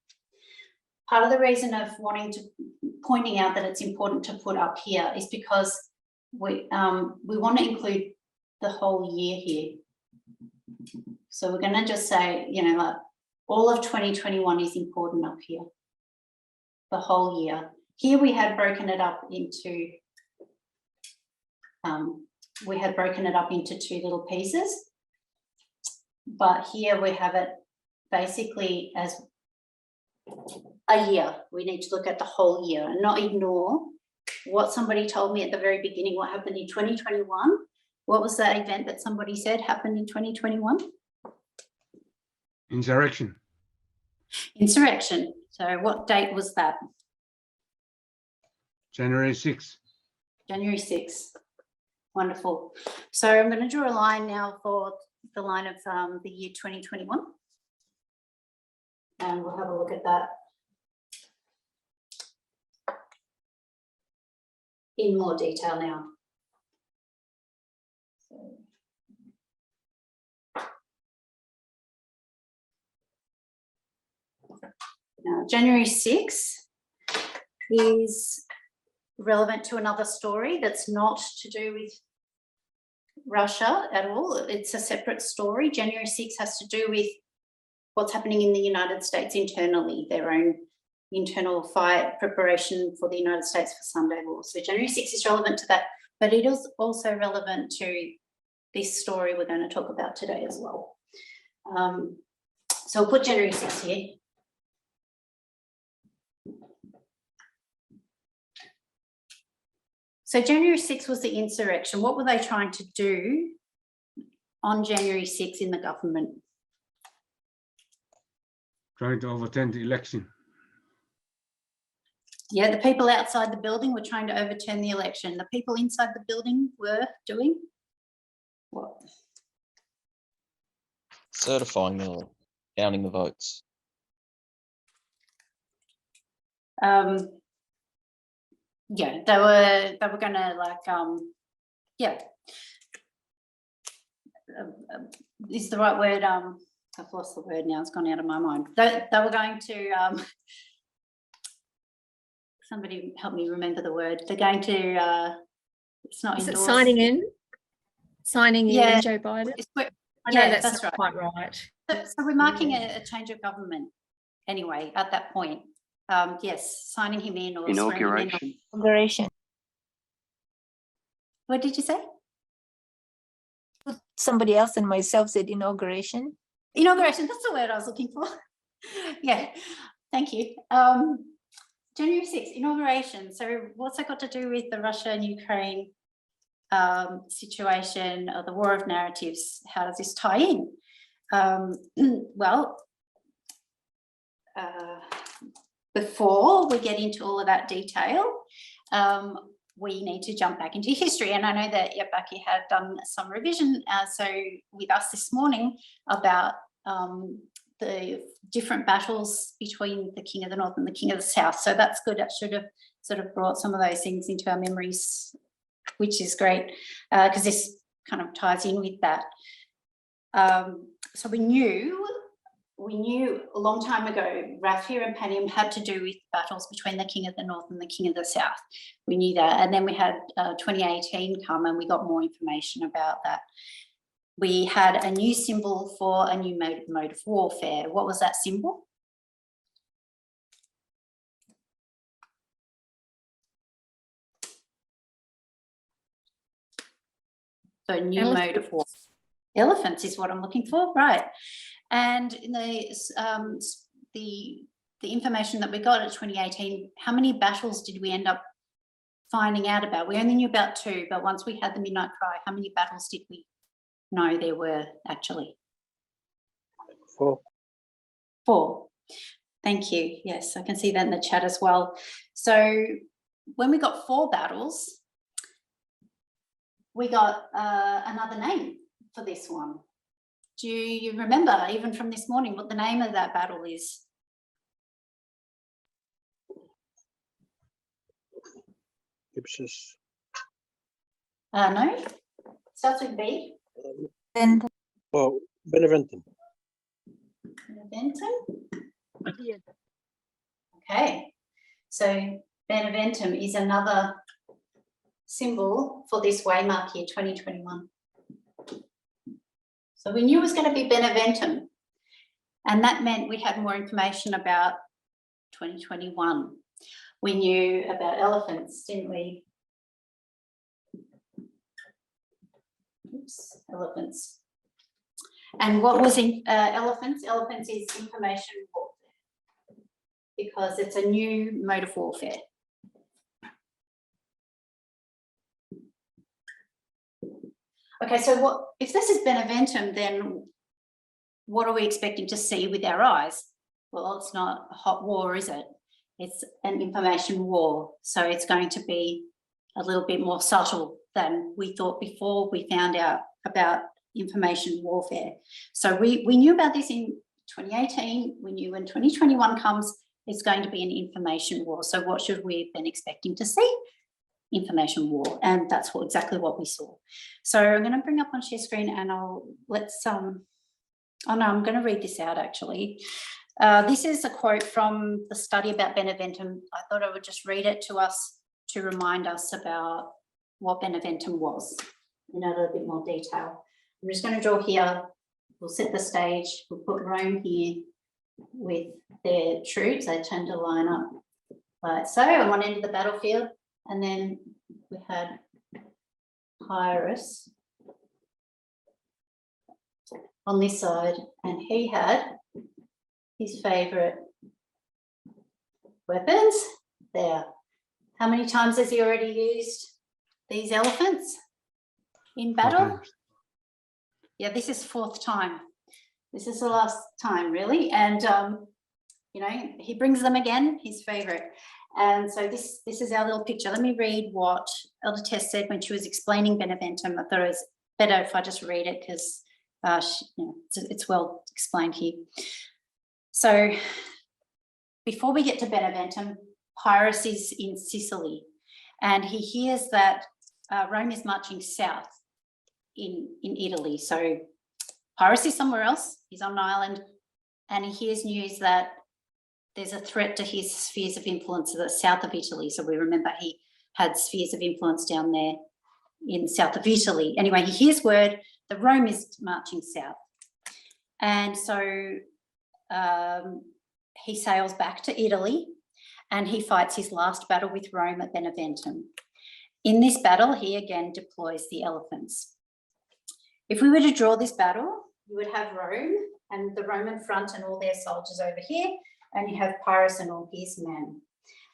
A: Part of the reason of pointing out that it's important to put up here is because we want to include the whole year here. So we're going to just say, you know, like all of 2021 is important up here, the whole year. Here we had broken it up into two little pieces, but here we have it basically as a year. We need to look at the whole year and not ignore what somebody told me at the very beginning, what happened in 2021. What was the event that somebody said happened in 2021?
C: Insurrection.
A: Insurrection. So what date was that?
C: January 6th.
A: January 6th. Wonderful. So I'm going to draw a line now for the line of the year 2021. And we'll have a look at that in more detail now. Now, January 6th is relevant to another story that's not to do with Russia at all. It's a separate story. January 6th has to do with what's happening in the United States internally, their own internal fight preparation for the United States for Sunday law. So January 6th is relevant to that, but it is also relevant to this story we're going to talk about today as well. So we'll put January 6th here. So January 6th was the insurrection. What were they trying to do on January 6th in the government?
C: Trying to overturn the election.
A: Yeah, the people outside the building were trying to overturn the election. The people inside the building were doing what?
B: Certifying or counting the votes.
A: Yeah, they were going to yeah. Is the right word? I've lost the word now. It's gone out of my mind. They were going to. Somebody help me remember the word. They're going to. It's not.
D: Is it
A: endorse.
D: signing in? Signing
A: Yeah.
D: in Joe Biden? I know
A: Yeah,
D: that's not
A: right.
D: quite right.
A: So we're marking a change of government anyway at that point. Yes, signing him in or swearing him in.
E: Inauguration.
A: What did you say?
E: Somebody else and myself said inauguration.
A: Inauguration, that's the word I was looking for. Yeah, thank you. January 6th, inauguration. So what's that got to do with the Russia and Ukraine situation or the war of narratives? How does this tie in? Well, before we get into all of that detail, we need to jump back into history. And I know that Becky had done some revision so with us this morning about the different battles between the King of the North and the King of the South. So that's good. That should have sort of brought some of those things into our memories, which is great because this kind of ties in with that. So we knew a long time ago, Raphia and Panium had to do with battles between the King of the North and the King of the South. We knew that. And then we had 2018 come and we got more information about that. We had a new symbol for a new mode of warfare. What was that symbol? So new
D: Elephant.
A: mode of warfare. Elephants is what I'm looking for, right? And in the information that we got at 2018, how many battles did we end up finding out about? We only knew about 2, but once we had the Midnight Cry, how many battles did we know there were actually?
J: 4.
A: 4. Thank you. Yes, I can see that in the chat as well. So when we got 4 battles, we got another name for this one. Do you remember, even from this morning, what the name of that battle is?
J: Ipsos.
A: No, starts with B.
E: Then
J: Oh, Beneventum.
A: Beneventum? Okay, so Beneventum is another symbol for this waymark year 2021. So we knew it was going to be Beneventum. And that meant we had more information about 2021. We knew about elephants, didn't we? Oops, elephants. And what was in elephants? Elephants is information warfare because it's a new mode of warfare. Okay, so what if this is beneventum, then what are we expecting to see with our eyes? Well, it's not a hot war, is it? It's an information war. So it's going to be a little bit more subtle than we thought before we found out about information warfare. So we knew about this in 2018. We knew when 2021 comes, it's going to be an information war. So what should we have been expecting to see? Information war, and that's exactly what we saw. So I'm going to bring up on share screen, and let's oh no, I'm going to read this out actually. This is a quote from the study about beneventum. I thought I would just read it to us to remind us about what beneventum was in a little bit more detail. I'm just going to draw here. We'll set the stage. We'll put Rome here with their troops. They tend to line up like so on one end of the battlefield. And then we had Pyrrhus on this side, and he had his favourite weapons there. How many times has he already used these elephants in battle? Yeah, this is 4th time. This is the last time, really. And, you know, he brings them again, his favourite. And so this is our little picture. Let me read what Elder Tess said when she was explaining beneventum. I thought it was better if I just read it because you know, it's well explained here. So before we get to beneventum, Pyrrhus is in Sicily, and he hears that Rome is marching south in Italy. So Pyrrhus is somewhere else. He's on an island, and he hears news that there's a threat to his spheres of influence to the south of Italy. So we remember he had spheres of influence down there in the south of Italy. Anyway, he hears word that Rome is marching south. And so he sails back to Italy and he fights his last battle with Rome at Beneventum. In this battle, he again deploys the elephants. If we were to draw this battle, you would have Rome and the Roman front and all their soldiers over here, and you have Pyrrhus and all his men.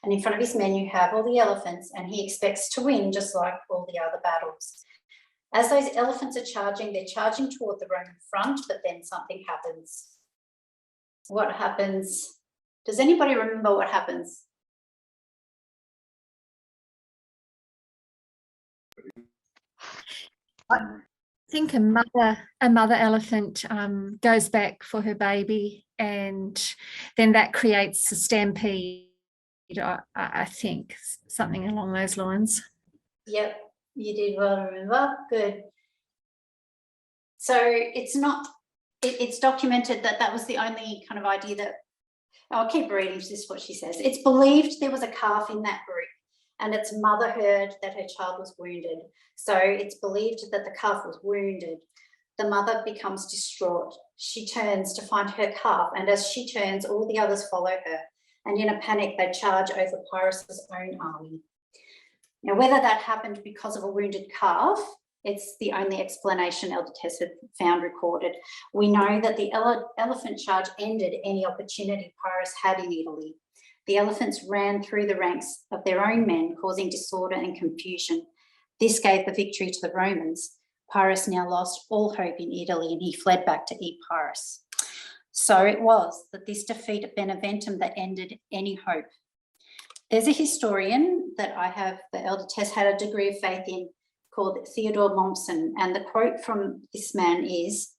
A: And in front of his men, you have all the elephants, and he expects to win just like all the other battles. As those elephants are charging, they're charging toward the Roman front, but then something happens. What happens? Does anybody remember what happens?
D: I think a mother elephant goes back for her baby, and then that creates a stampede. I think something along those lines. Yep,
A: you did well remember. Good. So it's not. It's documented that that was the only kind of idea that. I'll keep reading. This is what she says. It's believed there was a calf in that group, and its mother heard that her child was wounded. So it's believed that the calf was wounded. The mother becomes distraught. She turns to find her calf, and as she turns, all the others follow her. And in a panic, they charge over Pyrrhus's own army. Now, whether that happened because of a wounded calf, it's the only explanation Elder Tess had found recorded. We know that the elephant charge ended any opportunity Pyrrhus had in Italy. The elephants ran through the ranks of their own men, causing disorder and confusion. This gave the victory to the Romans. Pyrrhus now lost all hope in Italy, and he fled back to Epirus. So it was that this defeat at Beneventum that ended any hope. There's a historian that I have, the Elder Tess had a degree of faith in, called Theodore Mommsen, and the quote from this man is,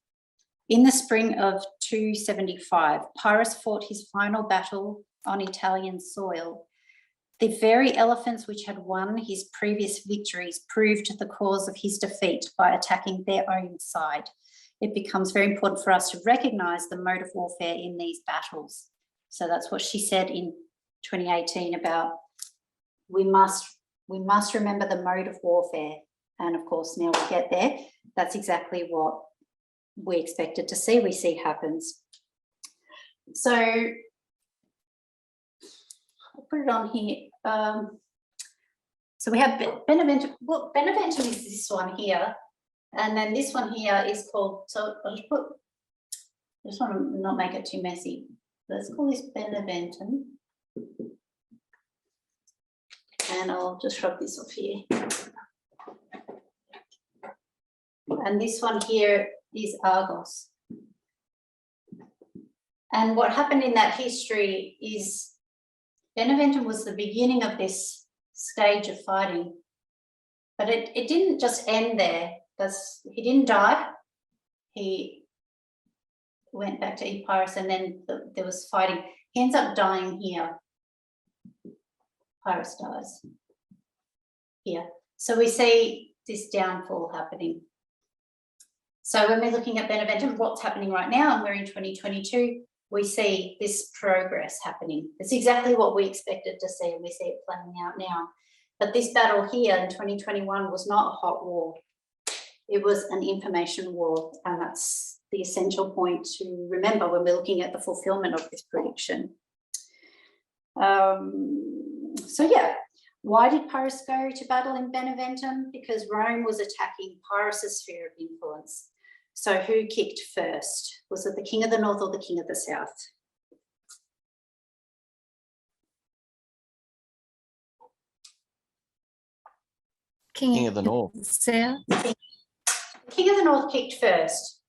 A: "In the spring of 275, Pyrrhus fought his final battle on Italian soil. The very elephants which had won his previous victories proved the cause of his defeat by attacking their own side. It becomes very important for us to recognise the mode of warfare in these battles." So that's what she said in 2018 about we must remember the mode of warfare. And of course, now we get there, that's exactly what we expected to see, we see happens. So I'll put it on here. So we have Beneventum. Well, Beneventum is this one here, and then this one here is called. So I'll just put. I just want to not make it too messy. Let's call this Beneventum, and I'll just rub this off here. And this one here is Argos. And what happened in that history is Beneventum was the beginning of this stage of fighting, but it didn't just end there, because he didn't die. He went back to Epirus, and then there was fighting. He ends up dying here. Pyrrhus dies here. So we see this downfall happening. So when we're looking at Beneventum, what's happening right now, and we're in 2022, we see this progress happening. It's exactly what we expected to see, and we see it playing out now. But this battle here in 2021 was not a hot war. It was an information war, and that's the essential point to remember when we're looking at the fulfillment of this prediction. So yeah, why did Pyrrhus go to battle in Beneventum? Because Rome was attacking Pyrrhus's sphere of influence. So who kicked first? Was it the king of the north or the king of the south?
B: King of the North.
D: South.
A: The king of the north kicked first.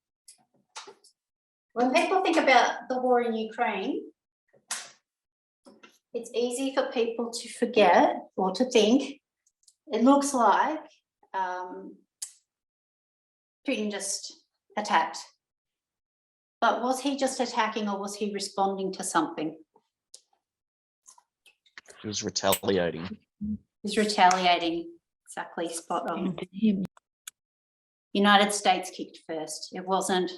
A: When people think about the war in Ukraine, it's easy for people to forget or to think it looks like Putin just attacked. But was he just attacking, or was he responding to something?
B: He was retaliating.
A: He's retaliating. Exactly, spot on. United States kicked first. It wasn't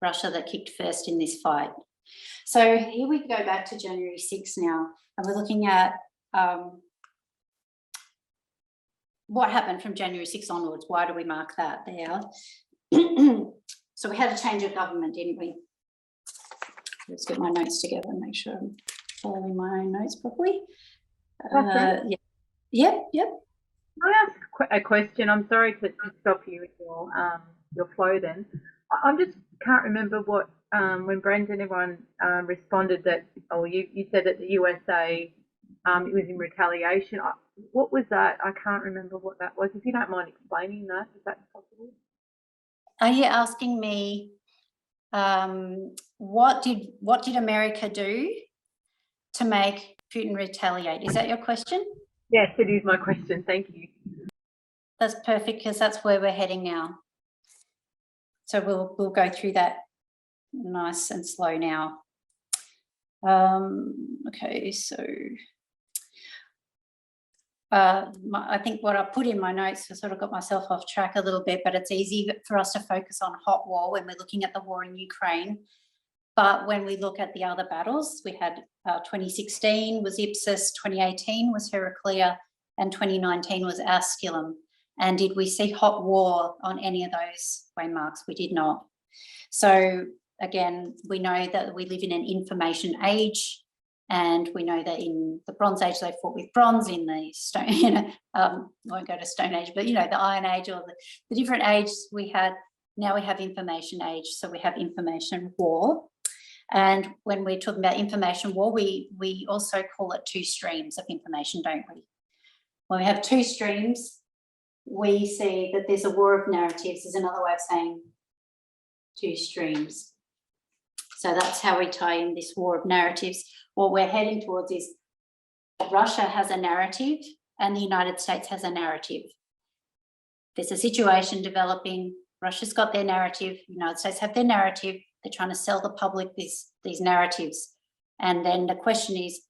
A: Russia that kicked first in this fight. So here we go back to January 6 now, and we're looking at what happened from January 6 onwards. Why do we mark that there? So we had a change of government, didn't we? Let's get my notes together and make sure I'm following my own notes properly. Yep.
H: Can I ask a question? I'm sorry to stop you with your flow then. I just can't remember what, when Brendan, everyone responded that, or you said that the USA, it was in retaliation. What was that? I can't remember what that was. If you don't mind explaining that, if that's possible.
A: Are you asking me what did America do to make Putin retaliate? Is that your question?
H: Yes, it is my question. Thank you.
A: That's perfect, because that's where we're heading now. So we'll go through that nice and slow now. Okay, so I think what I put in my notes, I sort of got myself off track a little bit, but it's easy for us to focus on hot war when we're looking at the war in Ukraine. But when we look at the other battles, we had 2016 was Ipsus, 2018 was Heraclea, and 2019 was Asculum. And did we see hot war on any of those waymarks? We did not. So again, we know that we live in an information age, and we know that in the Bronze Age they fought with bronze, in the stone, I won't go to Stone Age, but the Iron Age, or the different ages we had. Now we have information age, so we have information war. And when we're talking about information war, we also call it two streams of information, don't we? When we have two streams, we see that there's a war of narratives, is another way of saying two streams. So that's how we tie in this war of narratives. What we're heading towards is Russia has a narrative and the United States has a narrative. There's a situation developing. Russia's got their narrative, the United States have their narrative. They're trying to sell the public these narratives. And then the question is,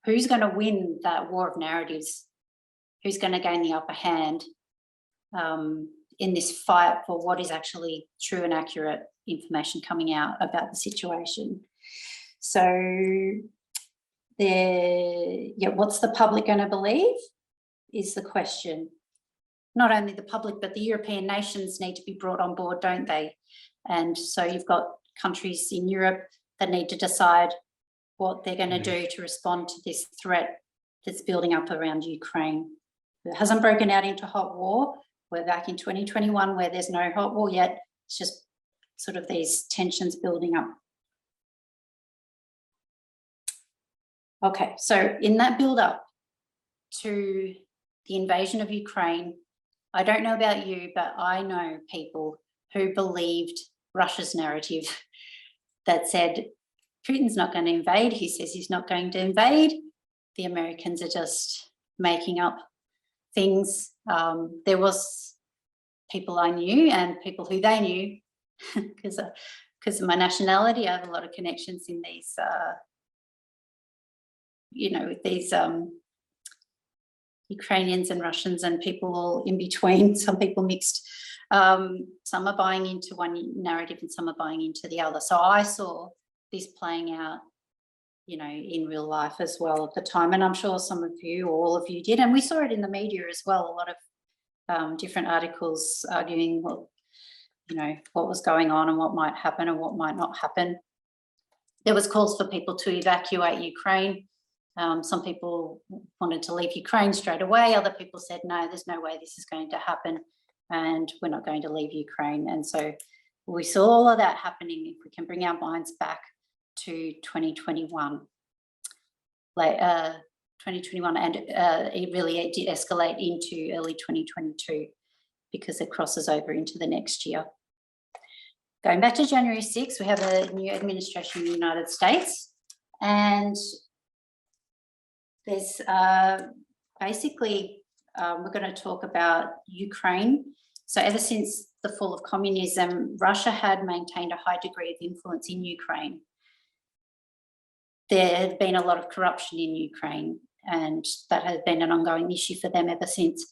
A: who's going to win that war of narratives? Who's going to gain the upper hand in this fight for what is actually true and accurate information coming out about the situation? So what's the public going to believe is the question. Not only the public, but the European nations need to be brought on board, don't they? And so you've got countries in Europe that need to decide what they're going to do to respond to this threat that's building up around Ukraine. It hasn't broken out into hot war. We're back in 2021 where there's no hot war yet. It's just sort of these tensions building up. Okay, so in that build up to the invasion of Ukraine, I don't know about you, but I know people who believed Russia's narrative that said, Putin's not going to invade. He says he's not going to invade. The Americans are just making up things. There was people I knew and people who they knew because of my nationality. I have a lot of connections in these, with these Ukrainians and Russians and people all in between, some people mixed. Some are buying into one narrative and some are buying into the other. So I saw this playing out, in real life as well at the time. And I'm sure some of you, all of you did. And we saw it in the media as well, a lot of different articles arguing what was going on and what might happen and what might not happen. There was calls for people to evacuate Ukraine. Some people wanted to leave Ukraine straight away. Other people said, no, there's no way this is going to happen and we're not going to leave Ukraine. And so we saw all of that happening. If we can bring our minds back to 2021, 2021, and it really did escalate into early 2022 because it crosses over into the next year. Going back to January 6th, we have a new administration in the United States, and there's basically, we're going to talk about Ukraine. So ever since the fall of communism, Russia had maintained a high degree of influence in Ukraine. There had been a lot of corruption in Ukraine, and that has been an ongoing issue for them ever since.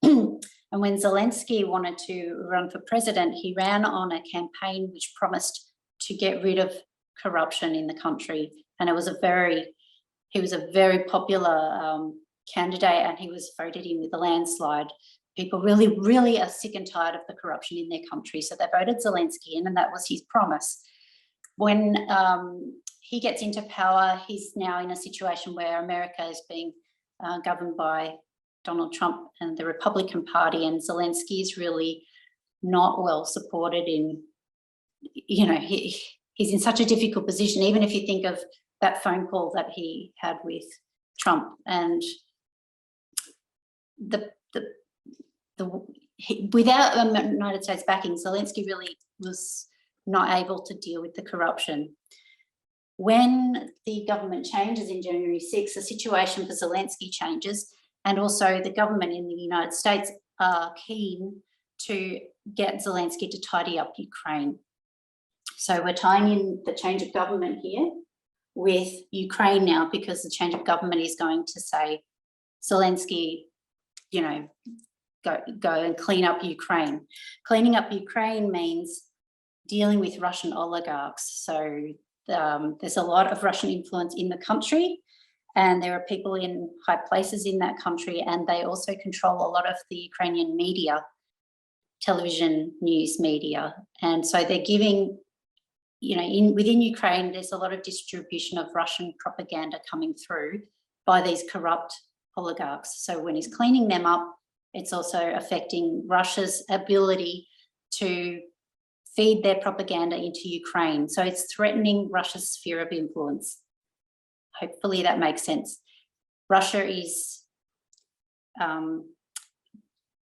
A: And when Zelensky wanted to run for president, he ran on a campaign which promised to get rid of corruption in the country. And he was a very popular candidate, and he was voted in with a landslide. People really, really are sick and tired of the corruption in their country. So they voted Zelensky in, and that was his promise. When he gets into power, he's now in a situation where America is being governed by Donald Trump and the Republican Party, and Zelensky is really not well supported in, he's in such a difficult position, even if you think of that phone call that he had with Trump. And without the United States backing, Zelensky really was not able to deal with the corruption. When the government changes in January 6th, the situation for Zelensky changes, and also the government in the United States are keen to get Zelensky to tidy up Ukraine. So we're tying in the change of government here with Ukraine now, because the change of government is going to say, Zelensky, go and clean up Ukraine. Cleaning up Ukraine means dealing with Russian oligarchs. So there's a lot of Russian influence in the country, and there are people in high places in that country, and they also control a lot of the Ukrainian media, television, news media. And so they're giving, within Ukraine, there's a lot of distribution of Russian propaganda coming through by these corrupt oligarchs. So when he's cleaning them up, it's also affecting Russia's ability to feed their propaganda into Ukraine. So it's threatening Russia's sphere of influence. Hopefully that makes sense. Russia is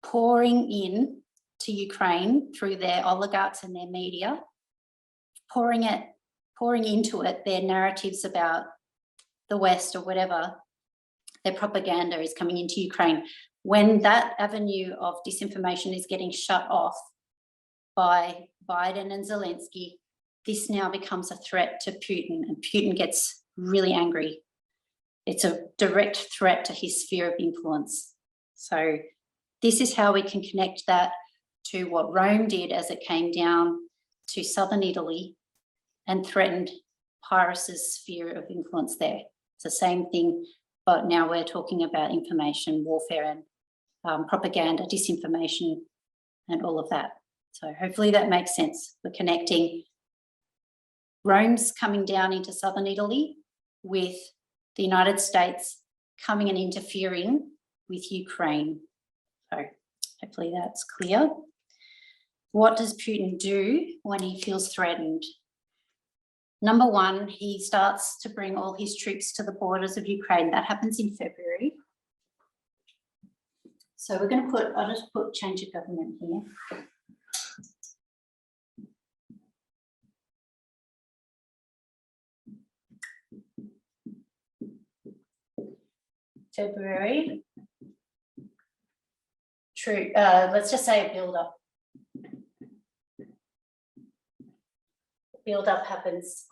A: pouring in to Ukraine through their oligarchs and their media, pouring into it their narratives about the West or whatever. Their propaganda is coming into Ukraine. When that avenue of disinformation is getting shut off by Biden and Zelensky, this now becomes a threat to Putin, and Putin gets really angry. It's a direct threat to his sphere of influence. So this is how we can connect that to what Rome did as it came down to southern Italy and threatened Pyrrhus's sphere of influence there. It's the same thing, but now we're talking about information warfare and propaganda, disinformation, and all of that. So hopefully that makes sense. We're connecting Rome's coming down into southern Italy, with the United States coming and interfering with Ukraine. So hopefully that's clear. What does Putin do when he feels threatened? Number one, he starts to bring all his troops to the borders of Ukraine. That happens in February. So we're going to put, I'll just put change of government here. February. True. Let's just say a build-up. Build-up happens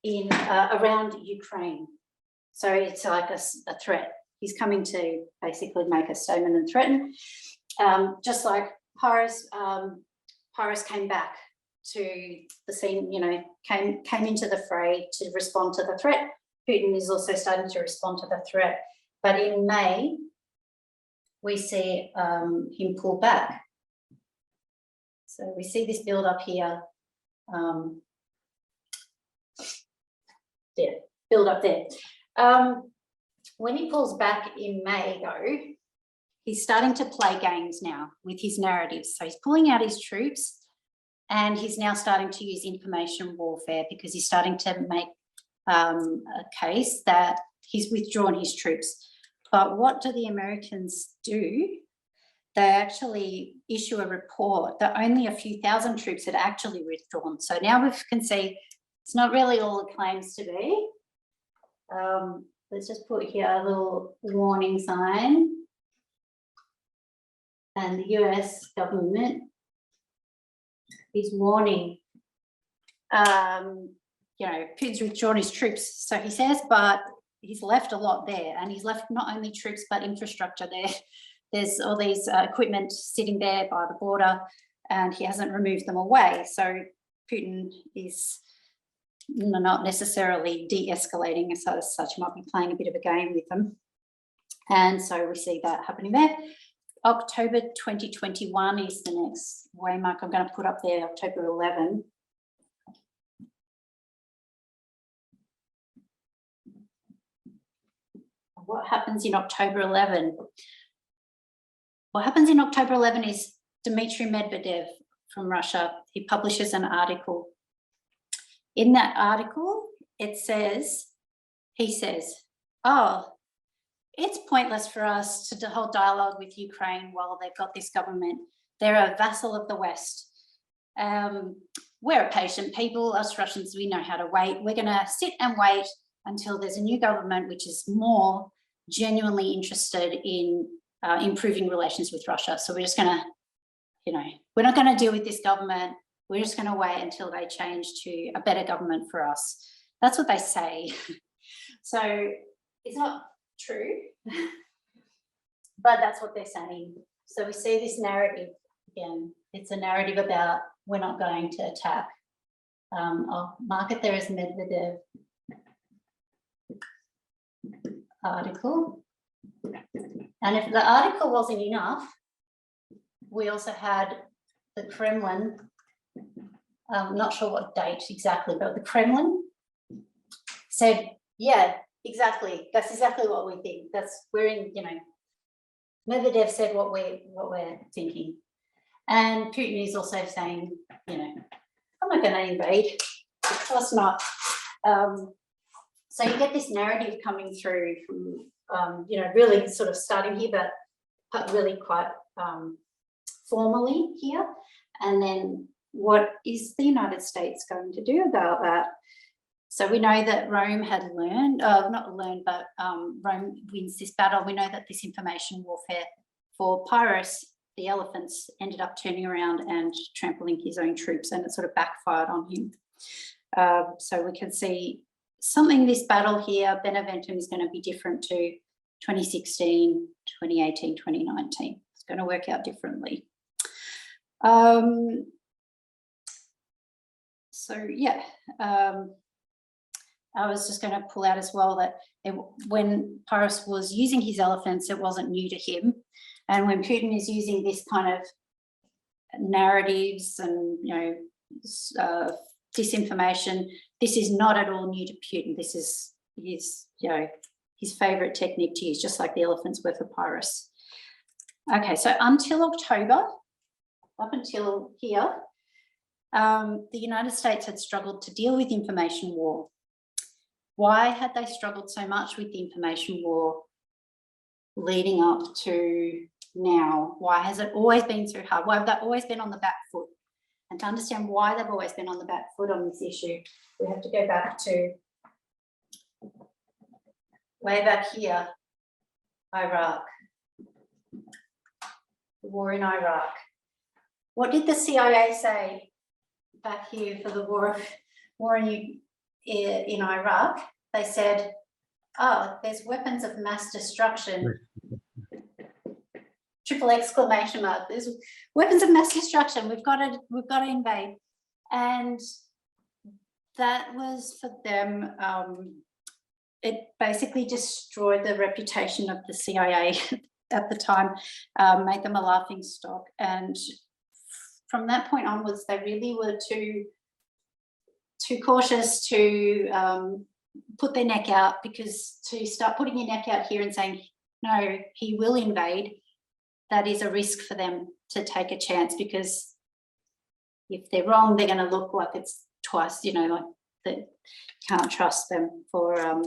A: in around Ukraine, so it's like a threat. He's coming to basically make a statement and threaten, just like Pyrrhus came back to the scene. You know, came into the fray to respond to the threat. Putin is also starting to respond to the threat, but in May we see him pull back. So we see this build-up here. Yeah, build up there. When he pulls back in May, though, he's starting to play games now with his narratives. So he's pulling out his troops, and he's now starting to use information warfare, because he's starting to make a case that he's withdrawn his troops. But what do the Americans do? They actually issue a report that only a few thousand troops had actually withdrawn. So now we can see it's not really all it claims to be. Let's just put here a little warning sign. And the US government is warning, you know, Putin's withdrawn his troops, so he says, but he's left a lot there, and he's left not only troops but infrastructure there. There's all these equipment sitting there by the border, and he hasn't removed them away. So Putin is not necessarily de-escalating as such, might be playing a bit of a game with them. And so we see that happening there. October 2021 is the next waymark I'm going to put up there, October 11. What happens in October 11? What happens in October 11 is Dmitry Medvedev from Russia, he publishes an article. In that article, it says, he says, oh, it's pointless for us to hold dialogue with Ukraine while they've got this government. They're a vassal of the West. We're a patient people, us Russians, we know how to wait. We're going to sit and wait until there's a new government which is more genuinely interested in improving relations with Russia. So we're just going to, you know, we're not going to deal with this government. We're just going to wait until they change to a better government for us. That's what they say. So it's not true, but that's what they're saying. So we see this narrative again. It's a narrative about we're not going to attack. I'll mark it there as Medvedev article. And if the article wasn't enough, we also had the Kremlin, not sure what date exactly, but the Kremlin said, yeah, exactly. That's exactly what we think. We're in, you know, Medvedev said what we're thinking. And Putin is also saying, you know, I'm not going to invade. Of course not. So you get this narrative coming through from, you know, really sort of starting here, but really quite formally here. And then what is the United States going to do about that? So we know that Rome had learned, not learned, but Rome wins this battle. We know that this information warfare for Pyrrhus, the elephants, ended up turning around and trampling his own troops, and it sort of backfired on him. So we can see something, this battle here, Beneventum, is going to be different to 2016, 2018, 2019. It's going to work out differently. So yeah, I was just going to pull out as well that when Pyrrhus was using his elephants, it wasn't new to him. And when Putin is using this kind of narratives and, you know, disinformation. This is not at all new to Putin. This is his favourite technique to use, just like the elephants were for Pyrrhus. Okay, so until October, up until here, the United States had struggled to deal with information war. Why had they struggled so much with the information war leading up to now? Why has it always been so hard? Why have they always been on the back foot? And to understand why they've always been on the back foot on this issue, we have to go back to way back here, Iraq, the war in Iraq. What did the CIA say back here for the war in Iraq? They said, oh, there's weapons of mass destruction. Triple exclamation mark. There's weapons of mass destruction. We've got to invade. And that was for them, it basically destroyed the reputation of the CIA at the time, made them a laughing stock. And from that point onwards, they really were too cautious to put their neck out, because to start putting your neck out here and saying, no, he will invade, that is a risk for them to take a chance, because if they're wrong, they're going to look like it's twice, like they can't trust them for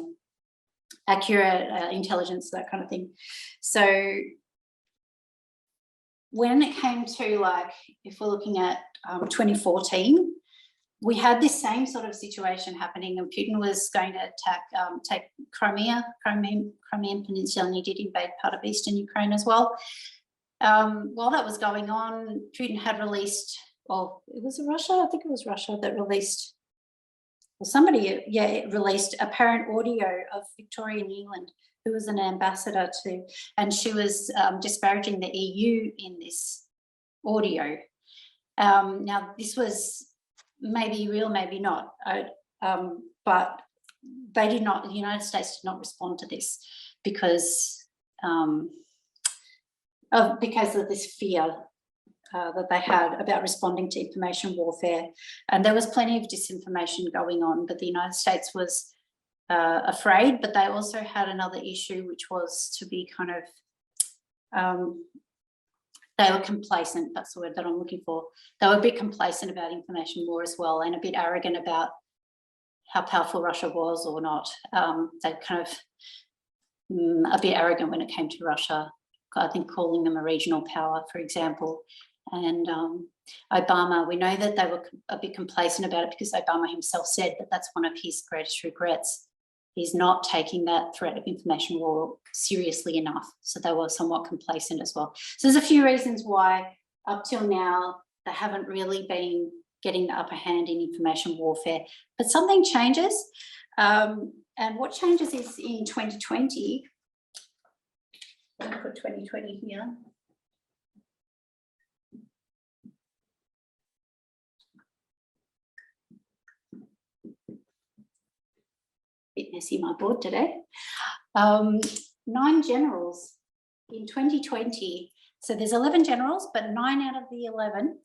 A: accurate intelligence, that kind of thing. So when it came to, like, if we're looking at 2014, we had this same sort of situation happening, and Putin was going to attack, take Crimean Peninsula, and he did invade part of eastern Ukraine as well. While that was going on, Putin had released, well, it was Russia, I think it was Russia that released, well, somebody, released apparent audio of Victoria Nuland, who was an ambassador to, and she was disparaging the EU in this audio. Now, this was maybe real, maybe not, but they did not, the United States did not respond to this because of this fear that they had about responding to information warfare. And there was plenty of disinformation going on, but the United States was afraid, but they also had another issue, which was to be kind of, they were complacent, that's the word that I'm looking for. They were a bit complacent about information war as well, and a bit arrogant about how powerful Russia was or not. They kind of a bit arrogant when it came to Russia, I think calling them a regional power, for example. And Obama, we know that they were a bit complacent about it because Obama himself said that that's one of his greatest regrets. He's not taking that threat of information war seriously enough. So they were somewhat complacent as well. So there's a few reasons why up till now they haven't really been getting the upper hand in information warfare. But something changes. And what changes is in 2020, I'm going to put 2020 here. Bit messy, my board today. 9 generals in 2020. So there's 11 generals, but 9 out of the 11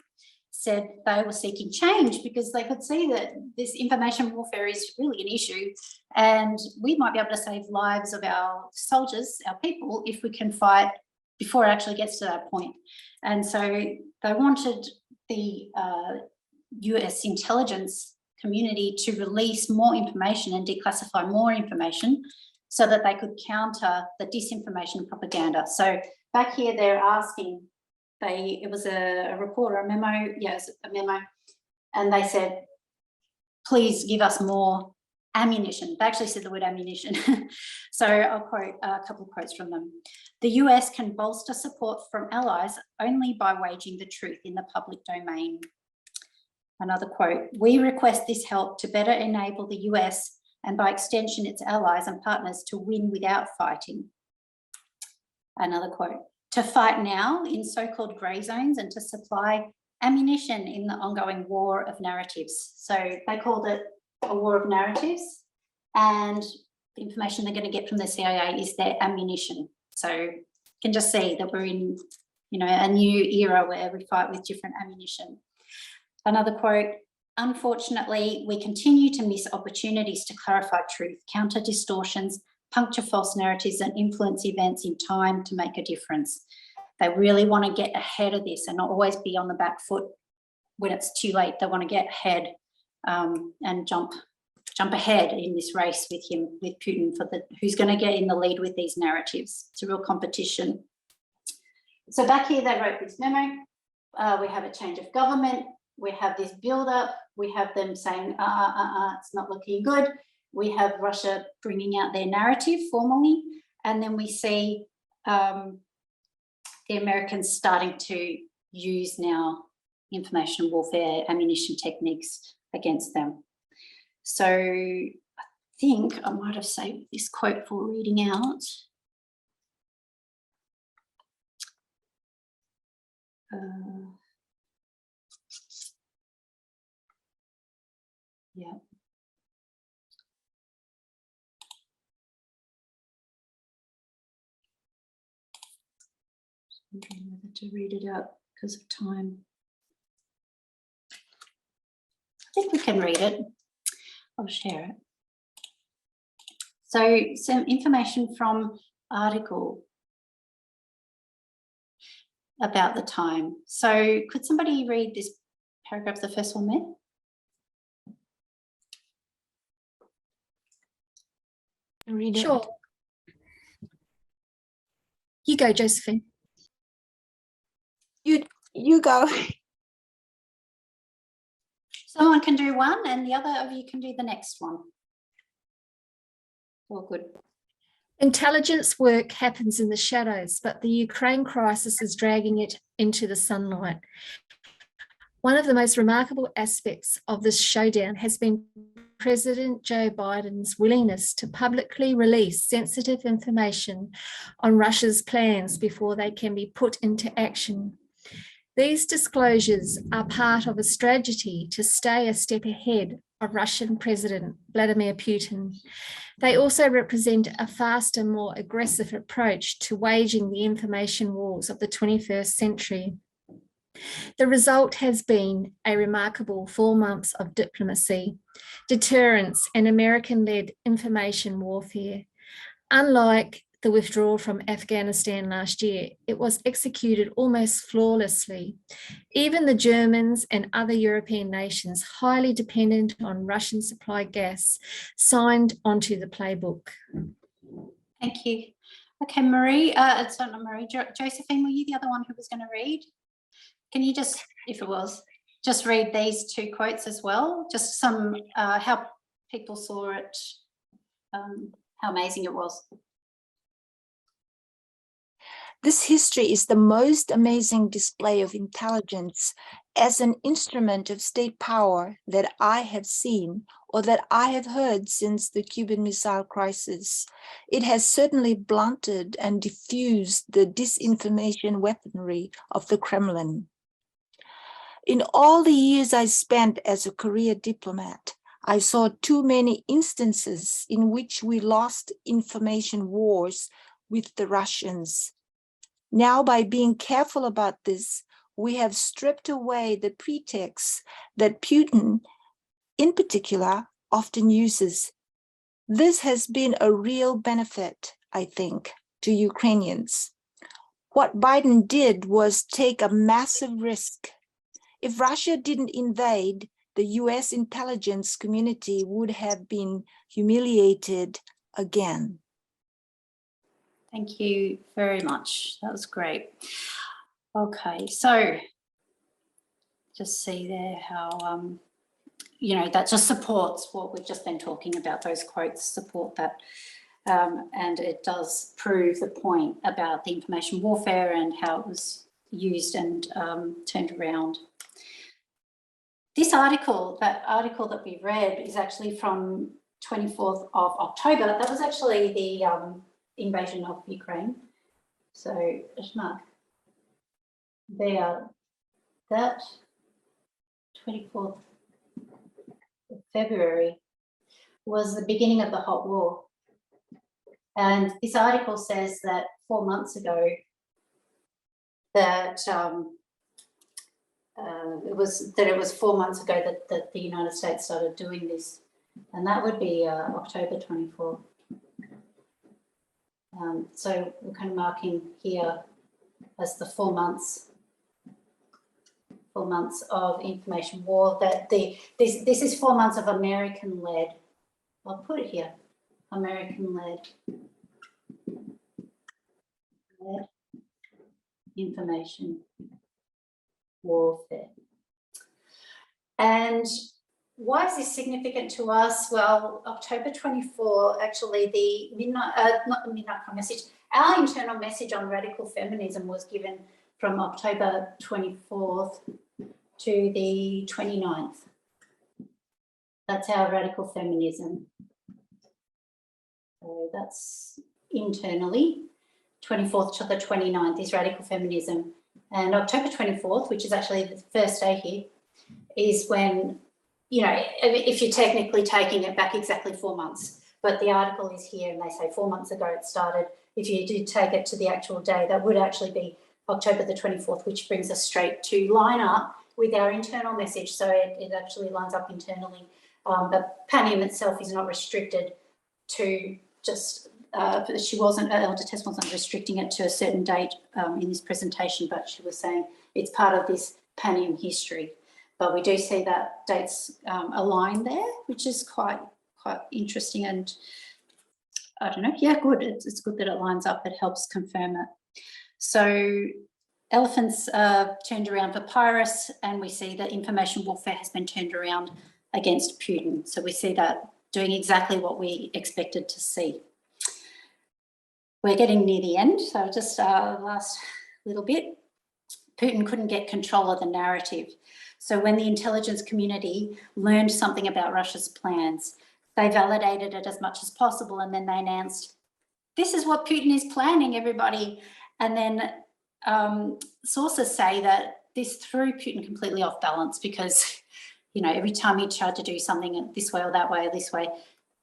A: said they were seeking change because they could see that this information warfare is really an issue, and we might be able to save lives of our soldiers, our people, if we can fight before it actually gets to that point. And so they wanted the US intelligence community to release more information and declassify more information so that they could counter the disinformation propaganda. So back here they're asking, it was a report or a memo, yes, a memo, and they said, please give us more ammunition. They actually said the word ammunition. So I'll quote a couple of quotes from them. The US can bolster support from allies only by waging the truth in the public domain. Another quote, we request this help to better enable the US and by extension its allies and partners to win without fighting. Another quote, to fight now in so-called grey zones and to supply ammunition in the ongoing war of narratives. So they called it a war of narratives, and the information they're going to get from the CIA is their ammunition. So you can just see that we're in, a new era where we fight with different ammunition. Another quote, Unfortunately, we continue to miss opportunities to clarify truth, counter distortions, puncture false narratives, and influence events in time to make a difference. They really want to get ahead of this and not always be on the back foot when it's too late. They want to get ahead and jump ahead in this race with Putin for who's going to get in the lead with these narratives. It's a real competition. So back here, they wrote this memo. We have a change of government. We have this build-up. We have them saying, it's not looking good. We have Russia bringing out their narrative formally. And then we see the Americans starting to use now information warfare, ammunition techniques against them. So I think I might have saved this quote for reading out. Yeah. I'm wondering whether to read it out because of time. I think we can read it. I'll share it. So some information from article about the time. So could somebody read this paragraph, the first one there?
E: Read it.
D: Sure. You go, Josephine.
E: You go.
A: Someone can do one and the other of you can do the next one. All good.
D: Intelligence work happens in the shadows, but the Ukraine crisis is dragging it into the sunlight. One of the most remarkable aspects of this showdown has been President Joe Biden's willingness to publicly release sensitive information on Russia's plans before they can be put into action. These disclosures are part of a strategy to stay a step ahead of Russian President Vladimir Putin. They also represent a faster, more aggressive approach to waging the information wars of the 21st century. The result has been a remarkable 4 months of diplomacy, deterrence, and American-led information warfare. Unlike the withdrawal from Afghanistan last year, it was executed almost flawlessly. Even the Germans and other European nations highly dependent on Russian supplied gas signed onto the playbook.
A: Thank you. Okay, Marie, it's not Marie, Josephine, were you the other one who was going to read? Can you just, if it was, just read these two quotes as well? Just some, how people saw it, how amazing it was.
E: This history is the most amazing display of intelligence as an instrument of state power that I have seen or that I have heard since the Cuban Missile Crisis. It has certainly blunted and diffused the disinformation weaponry of the Kremlin. In all the years I spent as a career diplomat, I saw too many instances in which we lost information wars with the Russians. Now, by being careful about this, we have stripped away the pretext that Putin, in particular, often uses. This has been a real benefit, I think, to Ukrainians. What Biden did was take a massive risk. If Russia didn't invade, the US intelligence community would have been humiliated again.
A: Thank you very much. That was great. Okay, so just see there how, you know, that just supports what we've just been talking about. Those quotes support that. And it does prove the point about the information warfare and how it was used and turned around. This article, that article that we read, is actually from 24th of October. That was actually the invasion of Ukraine. So, Mark, there, that 24th of February was the beginning of the hot war. And this article says that 4 months ago that it was 4 months ago that the United States started doing this, and that would be October 24. So we're kind of marking here as the 4 months of information war. That this is 4 months of American-led. I'll put it here, American-led information warfare. And why is this significant to us? Well, October 24, actually the midnight, not the midnight message, our internal message on radical feminism was given from October 24th to the 29th. That's our radical feminism. So that's internally, 24th to the 29th is radical feminism. And October 24th, which is actually the first day here, is when, you know, if you're technically taking it back exactly 4 months, but the article is here and they say 4 months ago it started. If you did take it to the actual day, that would actually be October the 24th, which brings us straight to line up with our internal message. So it actually lines up internally. But Panium itself is not restricted to just, Elder Tess wasn't restricting it to a certain date in this presentation, but she was saying it's part of this Panium history. But we do see that dates align there, which is quite interesting, and I don't know, yeah, good. It's good that it lines up. It helps confirm it. So elephants turned around for Pyrrhus, and we see that information warfare has been turned around against Putin. So we see that doing exactly what we expected to see. We're getting near the end, so just last little bit. Putin couldn't get control of the narrative. So when the intelligence community learned something about Russia's plans, they validated it as much as possible, and then they announced, this is what Putin is planning, everybody. And then sources say that this threw Putin completely off balance because, you know, every time he tried to do something this way or that way or this way,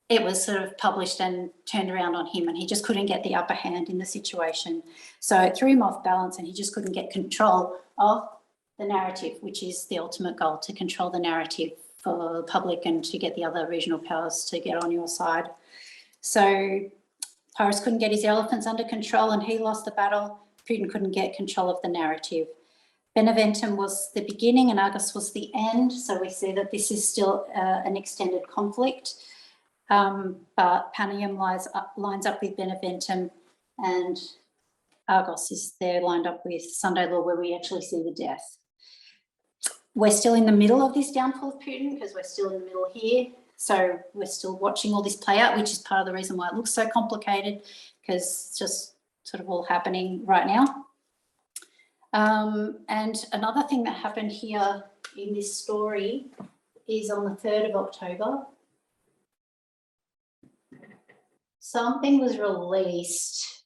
A: it was sort of published and turned around on him, and he just couldn't get the upper hand in the situation. So it threw him off balance, and he just couldn't get control of the narrative, which is the ultimate goal, to control the narrative for the public and to get the other regional powers to get on your side. So Pyrrhus couldn't get his elephants under control and he lost the battle. Putin couldn't get control of the narrative. Beneventum was the beginning and Argos was the end. So we see that this is still an extended conflict. But Panium lines up with Beneventum, and Argos is there lined up with Sunday Law, where we actually see the death. We're still in the middle of this downfall of Putin because we're still in the middle here. So we're still watching all this play out, which is part of the reason why it looks so complicated, because it's just sort of all happening right now. And another thing that happened here in this story is on the 3rd of October. Something was released.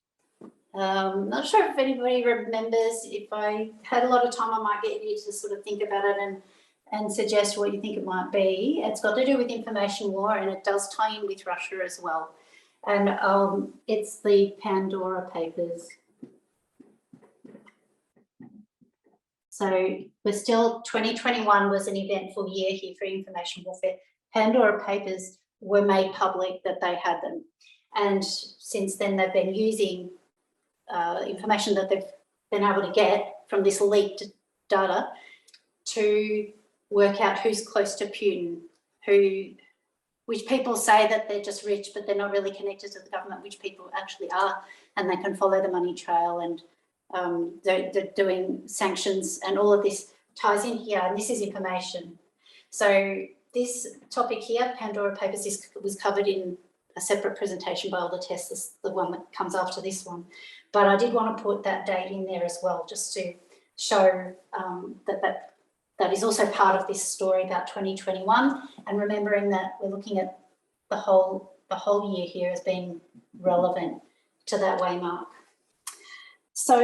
A: Not sure if anybody remembers. If I had a lot of time, I might get you to sort of think about it and suggest what you think it might be. It's got to do with information war, and it does tie in with Russia as well. And it's the Pandora Papers. So we're still, 2021 was an eventful year here for information warfare. Pandora Papers were made public that they had them. And since then, they've been using information that they've been able to get from this leaked data to work out who's close to Putin, which people say that they're just rich, but they're not really connected to the government, which people actually are, and they can follow the money trail, and they're doing sanctions, and all of this ties in here, and this is information. So this topic here, Pandora Papers, was covered in a separate presentation by Elder Tess, the one that comes after this one. But I did want to put that date in there as well, just to show that is also part of this story about 2021, and remembering that we're looking at the whole year here as being relevant to that waymark. So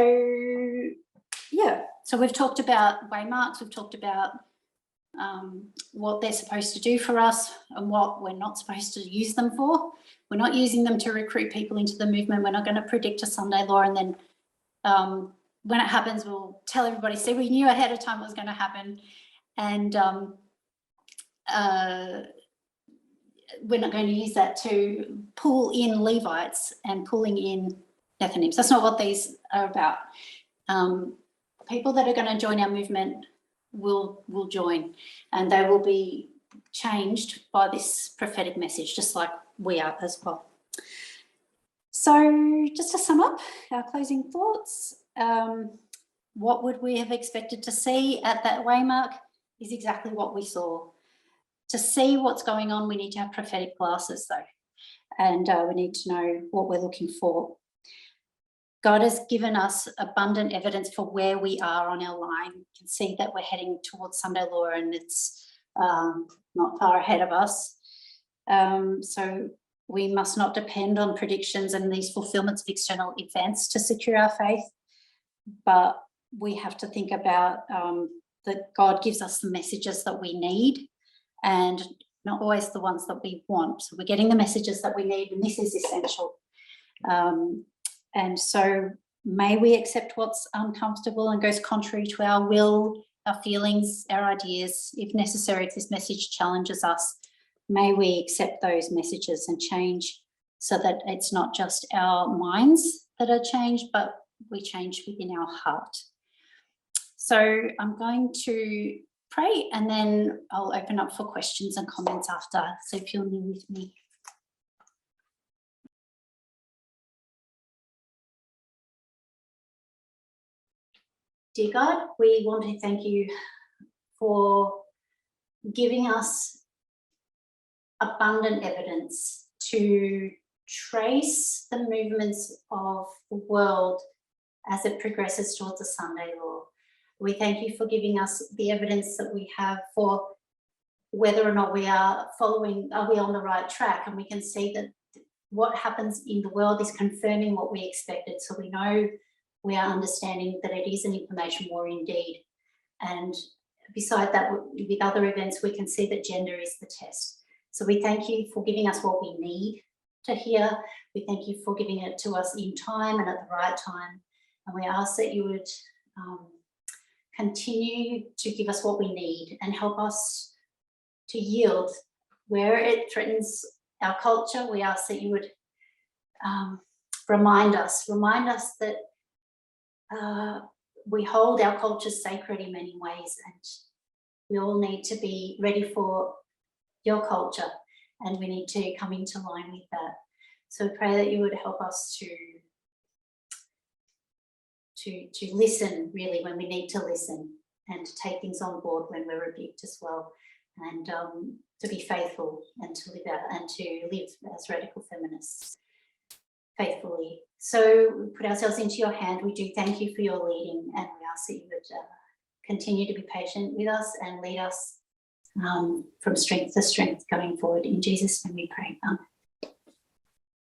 A: yeah, so we've talked about waymarks, we've talked about what they're supposed to do for us and what we're not supposed to use them for. We're not using them to recruit people into the movement. We're not going to predict a Sunday law and then when it happens, we'll tell everybody, see, we knew ahead of time it was going to happen. And we're not going to use that to pull in Levites and pulling in Nethinims. That's not what these are about. People that are going to join our movement will join, and they will be changed by this prophetic message, just like we are as well. So just to sum up our closing thoughts, what would we have expected to see at that waymark is exactly what we saw. To see what's going on, we need to have prophetic glasses though, and we need to know what we're looking for. God has given us abundant evidence for where we are on our line. You can see that we're heading towards Sunday law, and it's not far ahead of us. So we must not depend on predictions and these fulfillments of external events to secure our faith, but we have to think about that God gives us the messages that we need, and not always the ones that we want. So we're getting the messages that we need, and this is essential. And so may we accept what's uncomfortable and goes contrary to our will, our feelings, our ideas. If necessary, if this message challenges us, may we accept those messages and change, so that it's not just our minds that are changed, but we change within our heart. So I'm going to pray, and then I'll open up for questions and comments after. So if you'll kneel with me. Dear God, we want to thank you for giving us abundant evidence to trace the movements of the world as it progresses towards the Sunday law. We thank you for giving us the evidence that we have for whether or not we are following, are we on the right track? And we can see that what happens in the world is confirming what we expected. So we know we are understanding that it is an information war indeed. And beside that, with other events, we can see that gender is the test. So we thank you for giving us what we need to hear. We thank you for giving it to us in time and at the right time. And we ask that you would continue to give us what we need and help us to yield where it threatens our culture. We ask that you would remind us that we hold our culture sacred in many ways, and we all need to be ready for your culture, and we need to come into line with that. So we pray that you would help us to listen really when we need to listen, and to take things on board when we're rebuked as well, and to be faithful and to live out and to live as radical feminists faithfully. So we put ourselves into your hand. We do thank you for your leading, and we ask that you would continue to be patient with us and lead us from strength to strength going forward. In Jesus' name we pray. Amen.